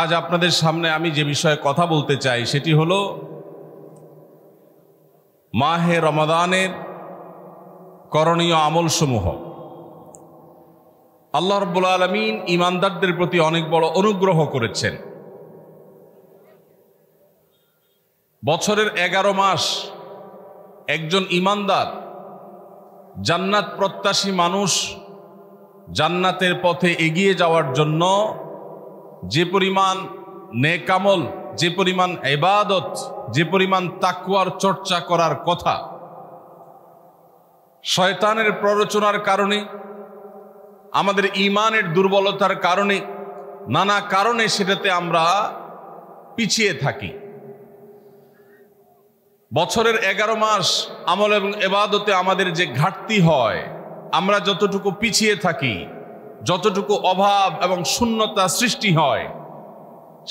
আজ আপনাদের সামনে আমি যে বিষয়ে কথা বলতে চাই সেটি হলো মাহে রমাদানের করণীয় আমলসমূহ। আল্লাহ রাব্বুল আলামিন ঈমানদারদের প্রতি অনেক বড় অনুগ্রহ করেছেন। বছরের 11 মাস একজন ঈমানদার জান্নাত প্রত্যাশী মানুষ জান্নাতের পথে এগিয়ে যাওয়ার জন্য যে পরিমাণ নেক আমল, যে পরিমাণ ইবাদত, যে পরিমাণ তাকওয়ার চর্চা করার কথা, শয়তানের প্ররোচনার কারণে, আমাদের ঈমানের দুর্বলতার কারণে, নানা কারণে সেটাতে আমরা পিছিয়ে থাকি। বছরের 11 মাস আমল এবং ইবাদতে আমাদের যে ঘাটতি হয়, আমরা যতটুকু পিছিয়ে থাকি, যতটুকু অভাব এবং শূন্যতা সৃষ্টি হয়,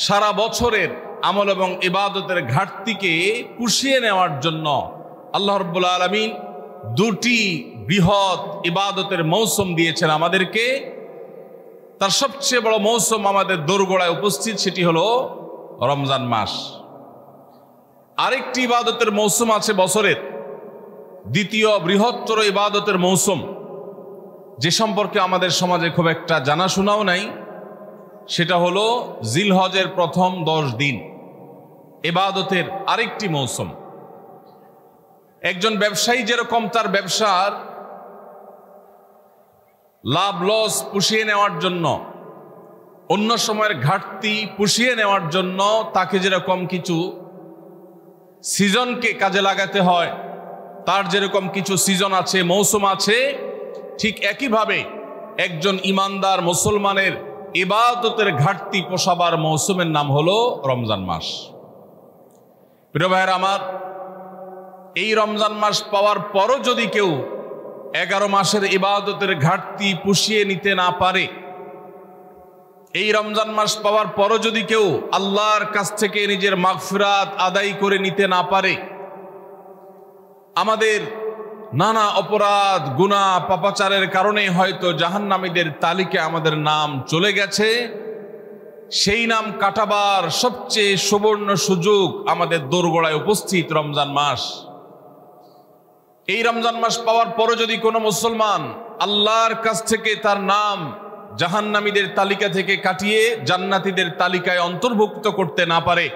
সারা বছরের আমল এবং ইবাদতের ঘাটতিকে পুষিয়ে নেওয়ার জন্য আল্লাহ রাব্বুল আলামিন দুটি বৃহৎ ইবাদতের মৌসুম দিয়েছেন আমাদেরকে। তার সবচেয়ে বড় মৌসুম আমাদের দোরগোড়ায় উপস্থিত, সেটি হলো রমজান মাস। আরেকটি ইবাদতের মৌসুম আছে বছরের, দ্বিতীয় বৃহত্তর ইবাদতের মৌসুম, যে সম্পর্কে আমাদের সমাজে খুব একটা জানাশোনাও নাই, সেটা হলো জিলহজের প্রথম 10 দিন, ইবাদতের আরেকটি মৌসুম। একজন ব্যবসায়ী যেরকম তার ব্যবসার লাভ লস পুষিয়ে নেওয়ার জন্য, অন্য সময়ের ঘাটতি পুষিয়ে নেওয়ার জন্য তাকে যেরকম কিছু সিজনকে কাজে লাগাতে হয়, তার যেরকম কিছু সিজন আছে, মৌসুম আছে, ঠিক একইভাবে একজন ঈমানদার মুসলমানের ইবাদতের ঘাটতি পোষাবার মৌসুমের নাম হলো রমজান মাস। প্রিয় ভাইয়েরা আমার, এই রমজান মাস পাওয়ার পরও যদি কেউ 11 মাসের ইবাদতের ঘাটতি পুষিয়ে নিতে না পারে, এই রমজান মাস পাওয়ার পরও যদি কেউ আল্লাহর কাছ থেকে নিজের মাগফিরাত আদায় করে নিতে না পারে, আমাদের নানা অপরাধ গুনাহ পাপাচারের কারণে হয়তো জাহান্নামীদের তালিকায় আমাদের নাম চলে গেছে, সেই নাম কাটাবার সবচেয়ে সুবর্ণ সুযোগ আমাদের দোরগোড়ায় উপস্থিত রমজান মাস। এই রমজান মাস পাওয়ার পরও যদি কোনো মুসলমান আল্লাহর কাছ থেকে তার নাম জাহান্নামীদের তালিকা থেকে কাটিয়ে জান্নাতীদের তালিকায় অন্তর্ভুক্ত করতে না পারে,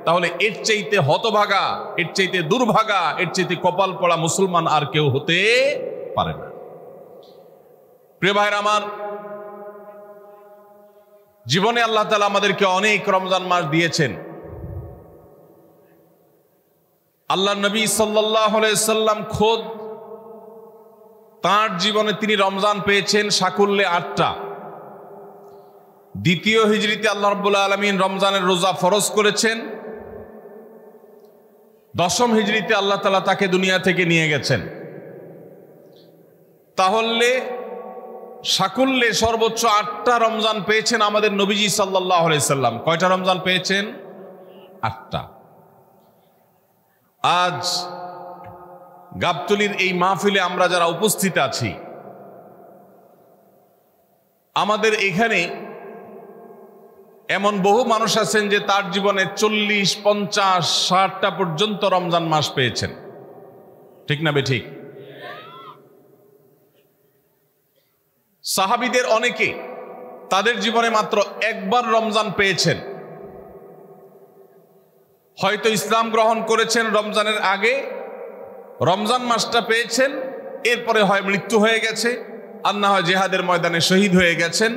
তাহলে এর চাইতে হতভাগা, এর চাইতে দুর্ভাগা, এর চাইতে কপাল পড়া মুসলমান আর কেউ হতে পারে না। প্রিয় ভাইরা আমার, জীবনে আল্লাহ তাআলা আমাদেরকে অনেক রমজান মাস দিয়েছেন। আল্লাহ নবী সাল্লাল্লাহু আলাইহি সাল্লাম খোদ তাঁর জীবনে তিনি রমজান পেয়েছেন সাকুল্যে 8টা। দ্বিতীয় হিজরিতে আল্লাহ রাব্বুল আলামিন রমজানের রোজা ফরজ করেছেন। 10ম হিজরিতে আল্লাহ তাআলা তাকে দুনিয়া থেকে নিয়ে গেছেন। তাহলে সাকুল্যে সর্বোচ্চ 8টা রমজান পেয়েছেন আমাদের নবীজি সাল্লাল্লাহু আলাইহি সাল্লাম। কয়টা রমজান পেয়েছেন? 8টা। আজ গাবতলীর এই মাহফিলে আমরা যারা উপস্থিত আছি, আমাদের এখানে এমন বহু মানুষ আছেন যে তার জীবনে 40, 50, 60টা পর্যন্ত রমজান মাস পেয়েছেন। ঠিক না বেঠিক? সাহাবীদের অনেকে তাদের জীবনে মাত্র একবার রমজান পেয়েছেন। হয়তো ইসলাম গ্রহণ করেছেন রমজানের আগে, রমজান মাসটা পেয়েছেন, এরপরে হয় মৃত্যু হয়ে গেছে, আর না হয় জিহাদের ময়দানে শহীদ হয়ে গেছেন।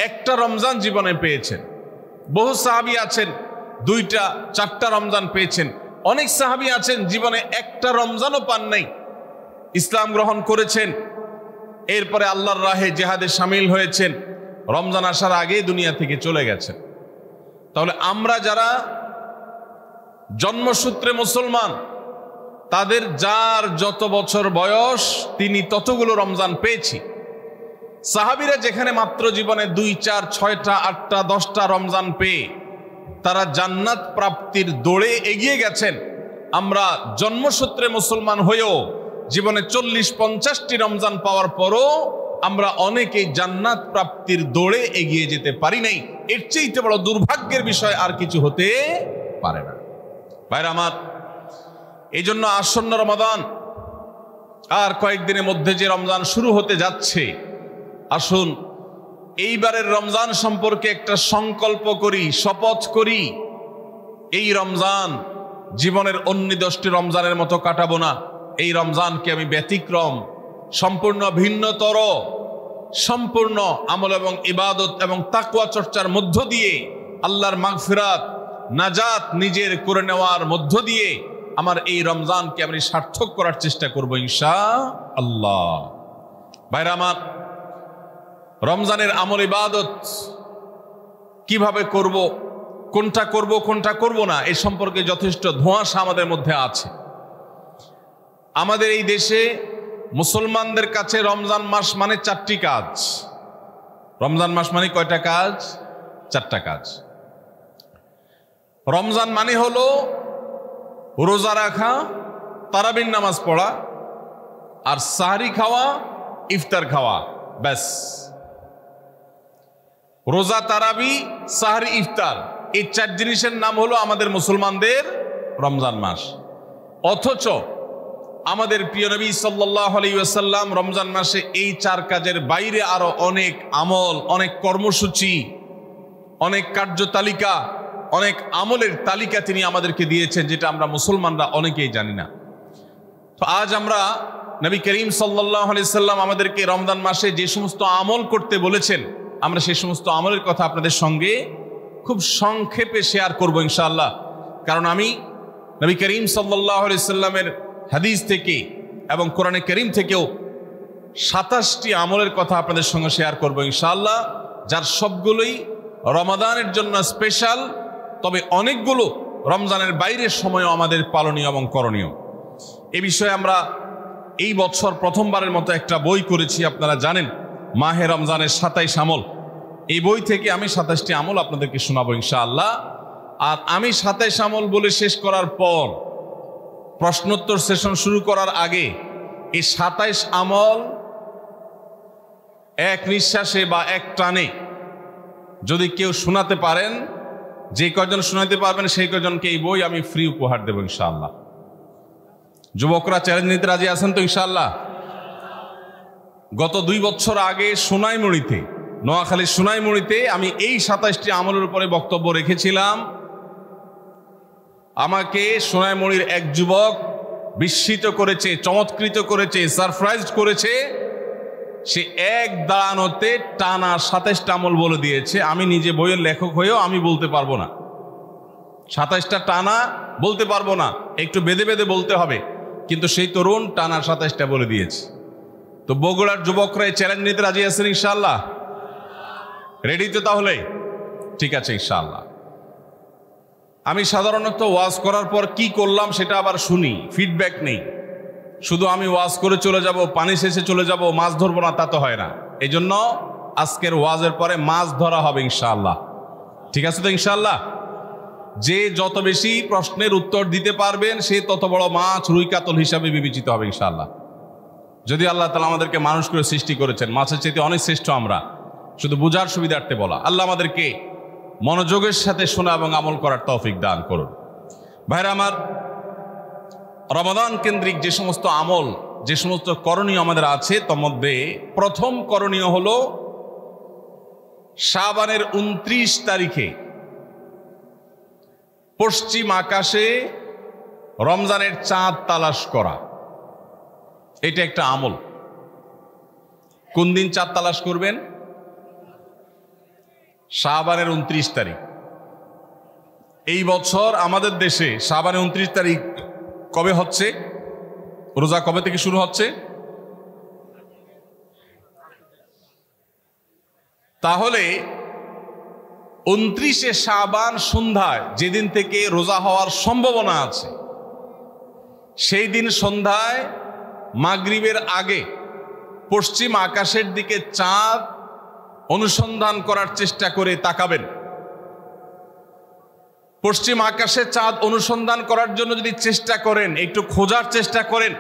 একটা রমজান জীবনে পেয়েছেন। বহু সাহাবী আছেন 2টা, 4টা রমজান পেয়েছেন। অনেক সাহাবী আছেন জীবনে একটা রমজানও পান নাই, ইসলাম গ্রহণ করেছেন, এরপরে আল্লাহর রাহে জিহাদে শামিল হয়েছেন, রমজান আসার আগেই দুনিয়া থেকে চলে গেছেন। তাহলে আমরা যারা জন্মসূত্রে মুসলমান, তাদের যার যত বছর বয়স তিনি ততগুলো রমজান পেয়েছি। সাহাবীরা যেখানে মাত্র জীবনে 2, 4, 6টা, 8টা, 10টা রমজান পেয়ে তারা জান্নাত প্রাপ্তির দৌড়ে এগিয়ে গেছেন, আমরা জন্মসূত্রে মুসলমান হয়েও জীবনে 40-50টি রমজান পাওয়ার পরও আমরা অনেকেই জান্নাত প্রাপ্তির দৌড়ে এগিয়ে যেতে পারি নাই। এর চেয়ে বড় দুর্ভাগ্যের বিষয় আর কিছু হতে পারে না। ভাইরা আমার, এই জন্য আসন্ন রমাদান আর কয়েকদিনের মধ্যে যে রমজান শুরু হতে যাচ্ছে, আসুন এইবারের রমজান সম্পর্কে একটা সংকল্প করি, শপথ করি। এই রমজান জীবনের অন্য 10টি রমজানের মতো কাটাবো না। এই রমজানকে আমি ব্যতিক্রম, সম্পূর্ণ ভিন্নতর, সম্পূর্ণ আমল এবং ইবাদত এবং তাকওয়া চর্চার মধ্য দিয়ে আল্লাহর মাগফিরাত, নাজাত নিজের করে নেওয়ার মধ্য দিয়ে আমার এই রমজানকে আমি সার্থক করার চেষ্টা করব ইনশাআল্লাহ। ভাইরা আমার, রমজানের আমল ইবাদত কিভাবে করব, কোনটা করব কোনটা করব না, এই সম্পর্কে যথেষ্ট ধোঁয়াশা আমাদের মধ্যে আছে। আমাদের এই দেশে মুসলমানদের কাছে রমজান মাস মানে 4টি কাজ। রমজান মাস মানে কয়টা কাজ? 4টা কাজ। রমজান মানে হলো রোজা রাখা, তারাবির নামাজ পড়া, আর সাহরি খাওয়া, ইফতার খাওয়া, ব্যাস। রোজা, তারাবি, সাহরি, ইফতার, এই 4 জিনিসের নাম হলো আমাদের মুসলমানদের রমজান মাস। অথচ আমাদের প্রিয় নবী সাল্লাল্লাহু আলাইহি ওয়াসাল্লাম রমজান মাসে এই 4 কাজের বাইরে আরো অনেক আমল, অনেক কর্মসূচি, অনেক কার্যতালিকা, অনেক আমলের তালিকা তিনি আমাদেরকে দিয়েছেন, যেটা আমরা মুসলমানরা অনেকেই জানি না। তো আজ আমরা নবী করিম সাল্লাল্লাহু আলাইহি সাল্লাম আমাদেরকে রমজান মাসে যে সমস্ত আমল করতে বলেছেন, আমরা সেই সমস্ত আমলের কথা আপনাদের সঙ্গে খুব সংক্ষেপে শেয়ার করব ইনশাআল্লাহ। কারণ আমি নবী করিম সাল্লাল্লাহু আলাইহি সাল্লামের হাদিস থেকে এবং কোরআনে কারীম থেকেও 27টি আমলের কথা আপনাদের সঙ্গে শেয়ার করব ইনশাআল্লাহ, যার সবগুলোই রমাদানের জন্য স্পেশাল, তবে অনেকগুলো রমজানের বাইরের সময়ও আমাদের পালনীয় এবং করণীয়। এ বিষয়ে আমরা এই বছর প্রথমবারের মতো একটা বই করেছি, আপনারা জানেন, মাহে রমজানের 27 আমল। এই বই থেকে আমি 27টি আমল আপনাদেরকে শোনাবো ইনশাআল্লাহ। আর আমি 27 আমল বলে শেষ করার পর প্রশ্নোত্তর সেশন শুরু করার আগে এই 27 আমল এক নিঃশ্বাসে বা এক টানে যদি কেউ শোনাতে পারেন, যে কয়জন শোনাতে পারবেন সেই কয়জনকে এই বই আমি ফ্রি উপহার দেব ইনশাআল্লাহ। যুবকরা চ্যালেঞ্জ নিতে রাজি আছেন তো ইনশাআল্লাহ? গত 2 বছর আগে সোনাইমুড়িতে, নোয়াখালীর সোনাইমুড়িতে আমি এই 27টি আমলের উপরে বক্তব্য রেখেছিলাম। আমাকে সোনাইমুড়ির এক যুবক বিস্মিত করেছে, চমৎকৃত করেছে, সারপ্রাইজড করেছে। সে এক দাঁড়ানোতে টানা 27টা আমল বলে দিয়েছে। আমি নিজে বইয়ের লেখক হয়েও আমি বলতে পারবো না, 27টা টানা বলতে পারবো না, একটু বেঁধে বেঁধে বলতে হবে। কিন্তু সেই তরুণ টানা 27টা বলে দিয়েছে। তো বগুড়ার যুবকরা এই চ্যালেঞ্জ নিতে রাজি আছেন ইনশাআল্লাহ? রেডি তো তাহলে? ঠিক আছে ইনশাআল্লাহ। আমি সাধারণত ওয়াজ করার পর কি করলাম সেটা আবার শুনি, ফিডব্যাক নেই। শুধু আমি ওয়াজ করে চলে যাব, পানি শেষে চলে যাব, মাছ ধরবো না, তা তো হয় না। এই জন্য আজকের ওয়াজের পরে মাছ ধরা হবে ইনশাআল্লাহ। ঠিক আছে তো ইনশাআল্লাহ? যে যত বেশি প্রশ্নের উত্তর দিতে পারবেন সে তত বড় মাছ, রুই কাতল হিসাবে বিবেচিত হবে ইনশাআল্লাহ। যদি আল্লাহ তাআলা আমাদেরকে মানুষ করে সৃষ্টি করেছেন, মাছের চাইতে অনেক শ্রেষ্ঠ আমরা, শুধু বুঝার সুবিধার্থে বলা। আল্লাহ আমাদেরকে মনোযোগের সাথে শোনা এবং আমল করার তৌফিক দান করুন। ভাইরা আমার, রমাদান কেন্দ্রিক যে সমস্ত আমল, যে সমস্ত করণীয় আমাদের আছে, তার মধ্যে প্রথম করণীয় হলো শাবানের 29 তারিখে পশ্চিম আকাশে রমজানের চাঁদ তালাশ করা। এটা একটা আমল। কোন দিন চাঁদ তালাশ করবেন? শাবানের 29 তারিখ। এই বছর আমাদের দেশে শাবানের 29 তারিখ কবে হচ্ছে? রোজা কবে থেকে শুরু হচ্ছে? তাহলে 29শে শাবান সন্ধ্যায়, যেদিন থেকে রোজা হওয়ার সম্ভাবনা আছে, সেই দিন সন্ধ্যায় মাগরিবের আগে পশ্চিম আকাশের দিকে চাঁদ অনুসন্ধান করার চেষ্টা করে তাকাবেন। পশ্চিম আকাশে চাঁদ অনুসন্ধান করার জন্য যদি চেষ্টা করেন, একটু খোঁজার চেষ্টা করেন,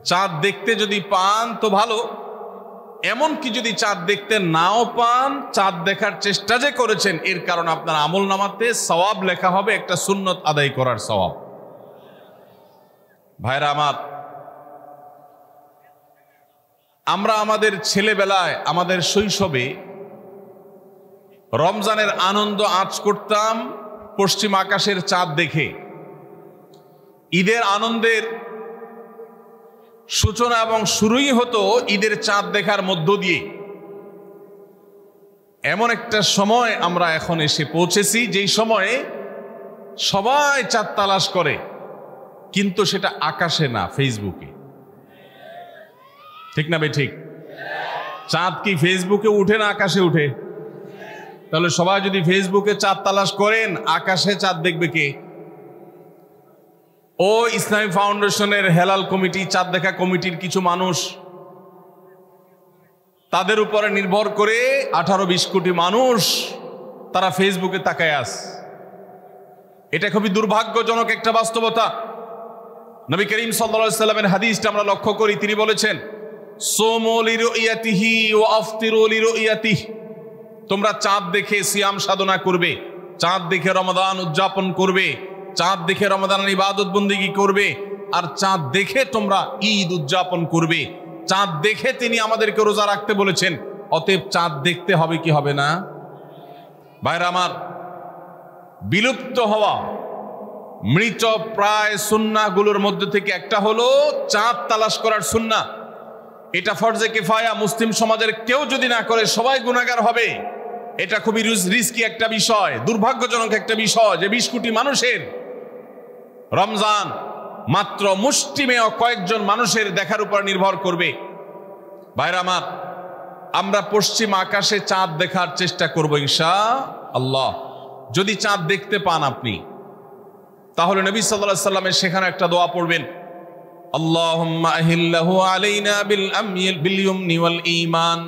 চাঁদ দেখতে যদি পান তো ভালো, এমনকি যদি চাঁদ দেখতে নাও পান, চাঁদ দেখার চেষ্টা যে করেছেন এর কারণে আপনার আমল নামাতে সওয়াব লেখা হবে, একটা সুন্নত আদায় করার সওয়াব। ভাইরা আমার, আমরা আমাদের ছেলেবেলায়, আমাদের শৈশবে রমজানের আনন্দ আঁচ করতাম পশ্চিম আকাশের চাঁদ দেখে। ঈদের আনন্দের সূচনা এবং শুরুই হতো ঈদের চাঁদ দেখার মধ্য দিয়ে। এমন একটা সময় আমরা এখন এসে পৌঁছেছি যেই সময়ে সবাই চাঁদ তালাশ করে, কিন্তু সেটা আকাশে না, ফেসবুকে। ঠিক না ভাই? ঠিক। চাঁদ কি ফেসবুকে উঠে না আকাশে উঠে? তাহলে সবাই যদি ফেসবুকে চাঁদ তালাশ করেন, আকাশে চাঁদ দেখবে কে? ও ইসলামী ফাউন্ডেশনের হেলাল কমিটি, চাঁদ দেখা কমিটির কিছু মানুষ, তাদের উপরে নির্ভর করে 18-20 কোটি মানুষ তারা ফেসবুকে তাকায় আস। এটা খুবই দুর্ভাগ্যজনক একটা বাস্তবতা। নবী করিম সাল্লাল্লাহু আলাইহি সাল্লামের হাদিসটা আমরা লক্ষ্য করি, তিনি বলেছেন, সুমু লিরুইয়াতিহি ওয়া আফতিরু লিরুইয়াতিহি, তোমরা চাঁদ দেখে সিয়াম সাধনা করবে, চাঁদ দেখে রমাদান উদযাপন করবে, চাঁদ দেখে রমাদানের ইবাদত বন্দেগী করবে, আর চাঁদ দেখে তোমরা ঈদ উদযাপন করবে। চাঁদ দেখে তিনি আমাদেরকে রোজা রাখতে বলেছেন। অতএব চাঁদ দেখতে হবে কি হবে না? ভাইরা আমার, বিলুপ্ত হওয়া মৃত প্রায় সুন্নাহগুলোর মধ্যে থেকে একটা হলো চাঁদ তালাশ করার সুন্নাহ। এটা ফরজে কিফায়া, মুসলিম সমাজের কেউ যদি না করে সবাই গুনাহগার হবে। এটা খুবই রিস্কি একটা বিষয়, দুর্ভাগ্যজনক একটা বিষয় যে 20 কোটি মানুষের রমজান মাত্র মুষ্টিমেয় কয়েকজন মানুষের দেখার উপর নির্ভর করবে। ভাইরা আমার, আমরা পশ্চিম আকাশে চাঁদ দেখার চেষ্টা করব ইনশাআল্লাহ। যদি চাঁদ দেখতে পান আপনি, তাহলে নবী সাল্লাল্লাহু আলাইহি সাল্লামের সেখানে একটা দোয়া পড়বেন, আল্লাহুম্মা আহিল্লাহু আলাইনা বিল ইয়ুমনি ওয়াল ঈমান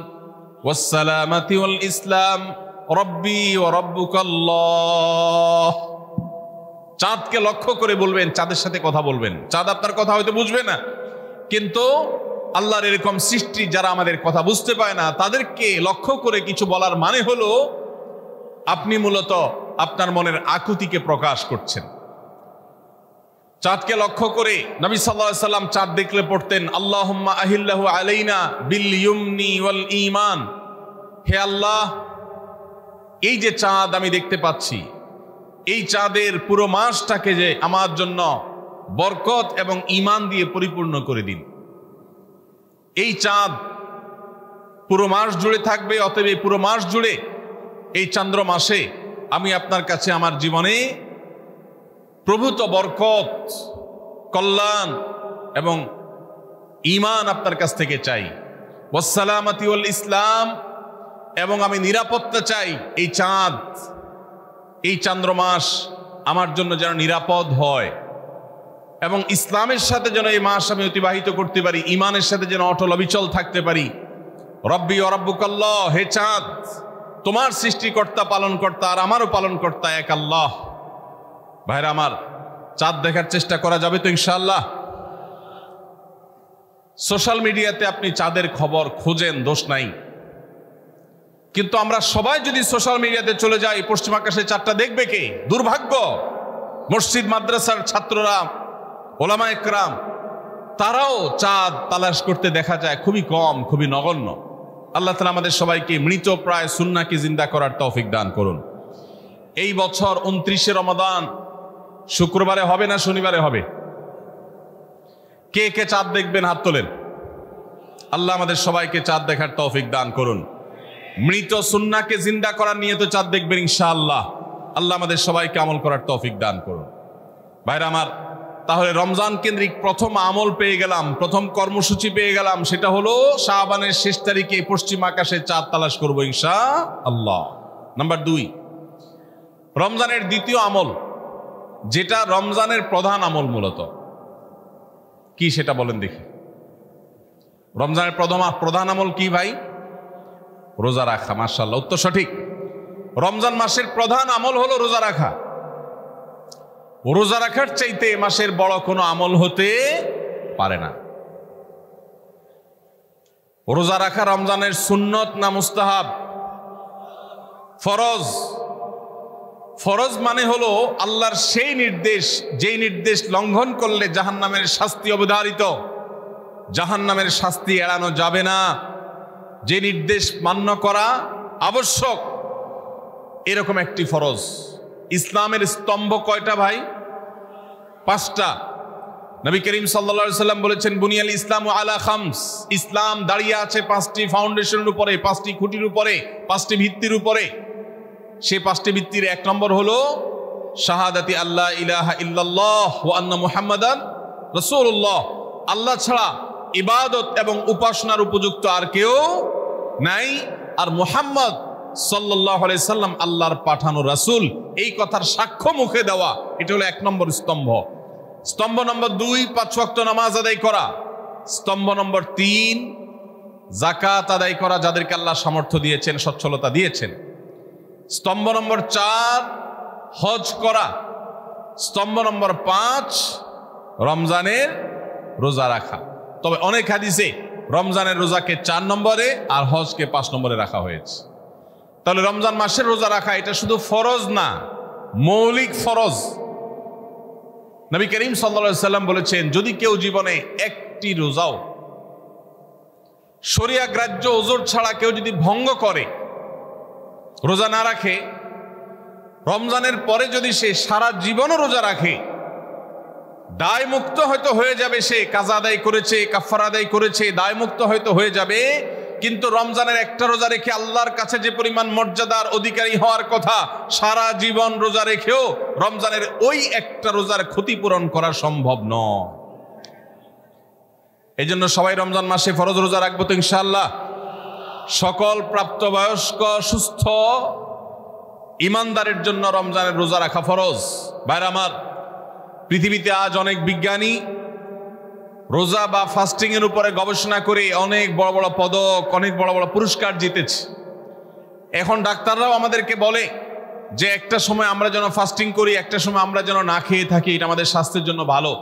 ওয়াস সালামাতি ওয়াল ইসলাম রব্বি ওয়া রাব্বুকাল্লাহ। চাঁদকে লক্ষ্য করে বলবেন, চাঁদের সাথে কথা বলবেন। চাঁদ আপনার কথা হয়তো বুঝবে না, কিন্তু আল্লাহর এরকম সৃষ্টি যারা আমাদের কথা বুঝতে পায় না, তাদেরকে লক্ষ্য করে কিছু বলার মানে হলো আপনি মূলত আপনার মনের আকুতিকে প্রকাশ করছেন। চাঁদকে লক্ষ্য করে নবী সাল্লাল্লাহু আলাইহি সাল্লাম চাঁদ দেখলে পড়তেন, আল্লাহুম্মা আহিল্লাহু আলাইনা বিল ইয়ুমনি ওয়াল ঈমান। হে আল্লাহ, এই যে চাঁদ আমি দেখতে পাচ্ছি, এই চাঁদের পুরো মাসটাকে যে আমার জন্য বরকত এবং ঈমান দিয়ে পরিপূর্ণ করে দিন। এই চাঁদ পুরো মাস জুড়ে থাকবে, অতএব এই পুরো মাস জুড়ে এই চন্দ্র মাসে আমি আপনার কাছে আমার জীবনে প্রভূত বরকত, কল্যাণ এবং ঈমান আপনার কাছ থেকে চাই। ওয়াস সালামাতি ওয়াল ইসলাম, এবং আমি নিরাপত্তা চাই। এই চাঁদ, এই চন্দ্র মাস আমার জন্য যেন নিরাপদ হয়, এবং ইসলামের সাথে যেন এই মাস আমি অতিবাহিত করতে পারি, ঈমানের সাথে যেন অটল অবিচল থাকতে পারি। রব্বি ওয়া রাব্বুকাল্লাহ, হে চাঁদ, তোমার সৃষ্টিকর্তা পালনকর্তা আর আমারও পালনকর্তা এক আল্লাহ। ভাইরা আমার, চাঁদ দেখার চেষ্টা করা যাবে তো ইনশাআল্লাহ? সোশ্যাল মিডিয়াতে আপনি চাঁদের খবর খোঁজেন, দোষ নাই, কিন্তু আমরা সবাই যদি সোশ্যাল মিডিয়াতে চলে যাই, পশ্চিম আকাশে চাঁদটা দেখবে কে? দুর্ভাগ্য। মসজিদ মাদ্রাসার ছাত্ররা, ওলামা একরাম, তারাও চাঁদ তালাশ করতে দেখা যায় খুবই কম, খুবই নগণ্য। আল্লাহ তাআলা আমাদের সবাইকে মৃত প্রায় সুন্নাহকে জিন্দা করার তৌফিক দান করুন। এই বছর 29শে রমাদান শুক্রবারে হবে না শনিবারে হবে? কে কে চাঁদ দেখবেন হাত তোলেন। আল্লাহ আমাদের সবাইকে চাঁদ দেখার তৌফিক দান করুন। মৃত সুন্নাহকে জিন্দা করার নিয়তে চাঁদ দেখবেন ইনশাআল্লাহ। আল্লাহ আমাদের সবাইকে আমল করার তৌফিক দান করুন। ভাইরা আমার, তাহলে রমজান কেন্দ্রিক প্রথম আমল পেয়ে গেলাম, প্রথম কর্মসূচি পেয়ে গেলাম, সেটা হলো শাবানের শেষ তারিখে পশ্চিম আকাশে চাঁদ তালাশ করবো ইনশাআল্লাহ। নাম্বার 2, রমজানের দ্বিতীয় আমল, যেটা রমজানের প্রধান আমল মূলত কি সেটা বলেন দেখি। রমজানের প্রধান আমল কি ভাই? রোজা রাখা। মাশাআল্লাহ, উত্তর সঠিক। রমজান মাসের প্রধান আমল হলো রোজা রাখা। রোজা রাখার চাইতে মাসের বড় কোনো আমল হতে পারে না। রোজা রাখা রমজানের সুন্নত না মুস্তাহাব? ফরজ। ফরজ মানে হলো আল্লাহর সেই নির্দেশ, যেই নির্দেশ লঙ্ঘন করলে জাহান্নামের শাস্তি অবধারিত, জাহান্নামের শাস্তি এড়ানো যাবে না, যে নির্দেশ মান্য করা আবশ্যক, এরকম একটি ফরজ। ইসলামের স্তম্ভ কয়টা ভাই? 5টা। নবী করিম সাল্লাল্লাহু আলাইহি সাল্লাম বলেছেন, বুনিয়াল ইসলামু আলা খামস, ইসলাম দাঁড়িয়ে আছে 5টি ফাউন্ডেশনের উপরে, 5টি খুঁটির উপরে, 5টি ভিত্তির উপরে। সেই 5টি ভিত্তির 1 নম্বর হলো শাহাদাতি আল্লাহ ইলাহা ইল্লাল্লাহ ওয়া আন্না মুহাম্মাদান রাসূলুল্লাহ, আল্লাহ ছাড়া ইবাদত এবং উপাসনার উপযুক্ত আর কেউ নাই, আর মুহাম্মদ সাল্লাল্লাহু আলাইহি সাল্লাম আল্লাহর পাঠানো রাসূল, এই কথার সাক্ষ্য মুখে দেওয়া, এটা হলো 1 নম্বর স্তম্ভ। স্তম্ভ নম্বর 2 5 ওয়াক্ত নামাজ আদায় করা। স্তম্ভ নম্বর 3 যাকাত আদায় করা, যাদেরকে আল্লাহ সামর্থ্য দিয়েছেন, সচ্ছলতা দিয়েছেন। স্তম্ভ নম্বর 4 হজ করা। স্তম্ভ নম্বর 5 রমজানের রোজা রাখা। তবে অনেক হাদিসে রমজানের রোজাকে 4 নম্বরে আর হজকে 5 নম্বরে রাখা হয়েছে। তাহলে রমজান মাসের রোজা রাখা এটা শুধু ফরজ না, মৌলিক ফরজ। নবী করিম সাল্লাল্লাহু আলাইহি সাল্লাম বলেছেন, যদি কেউ জীবনে একটি রোজাও শরিয়া গ্রাহ্য ওজর ছাড়া কেউ যদি ভঙ্গ করে, রোজা না রাখে, রমজানের পরে যদি সে সারা জীবনও রোজা রাখে, দায় মুক্ত হয়তো হয়ে যাবে, সে কাজা আদায় করেছে, কাফারা আদায় করেছে, দায় মুক্ত হয়তো হয়ে যাবে, কিন্তু রমজানের একটা রোজা রেখে আল্লাহর কাছে যে পরিমাণ মর্যাদার অধিকারী হওয়ার কথা, সারা জীবন রোজা রেখেও রমজানের ওই একটা রোজার ক্ষতিপূরণ করা সম্ভব নয়। এই জন্য সবাই রমজান মাসে ফরজ রোজা রাখবো তো ইনশাআল্লাহ। সকল প্রাপ্তবয়স্ক সুস্থ ইমানদারের জন্য রমজানের রোজা রাখা ফরজ। ভাইরা আমার, পৃথিবীতে আজ অনেক বিজ্ঞানী রোজা বা ফাস্টিং এর উপরে গবেষণা করে অনেক বড় বড় পদক, অনেক বড় বড় পুরস্কার জিতেছে। এখন ডাক্তাররাও আমাদেরকে বলে যে একটা সময় আমরা যেন ফাস্টিং করি, একটা সময় আমরা যেন না খেয়ে থাকি, এটা আমাদের স্বাস্থ্যের জন্য ভালো।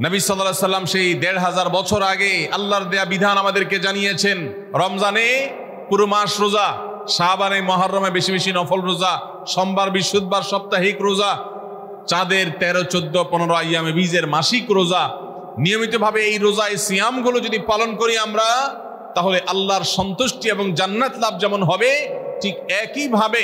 নবী সাল্লাল্লাহু আলাইহি সাল্লাম সেই ১৫০০ বছর আগে আল্লাহর দেয়া বিধান আমাদেরকে জানিয়েছেন। রমজানে পুরো মাস রোজা, শাবানে মুহররমে বেশি বেশি নফল রোজা, সোমবার বৃহস্পতিবার সাপ্তাহিক রোজা, চাঁদের ১৩ ১৪ ১৫ আইয়ামে বীজের মাসিক রোজা। নিয়মিতভাবে এই রোজা, এই সিয়ামগুলো যদি পালন করি আমরা, তাহলে আল্লাহর সন্তুষ্টি এবং জান্নাত লাভ যেমন হবে, ঠিক একইভাবে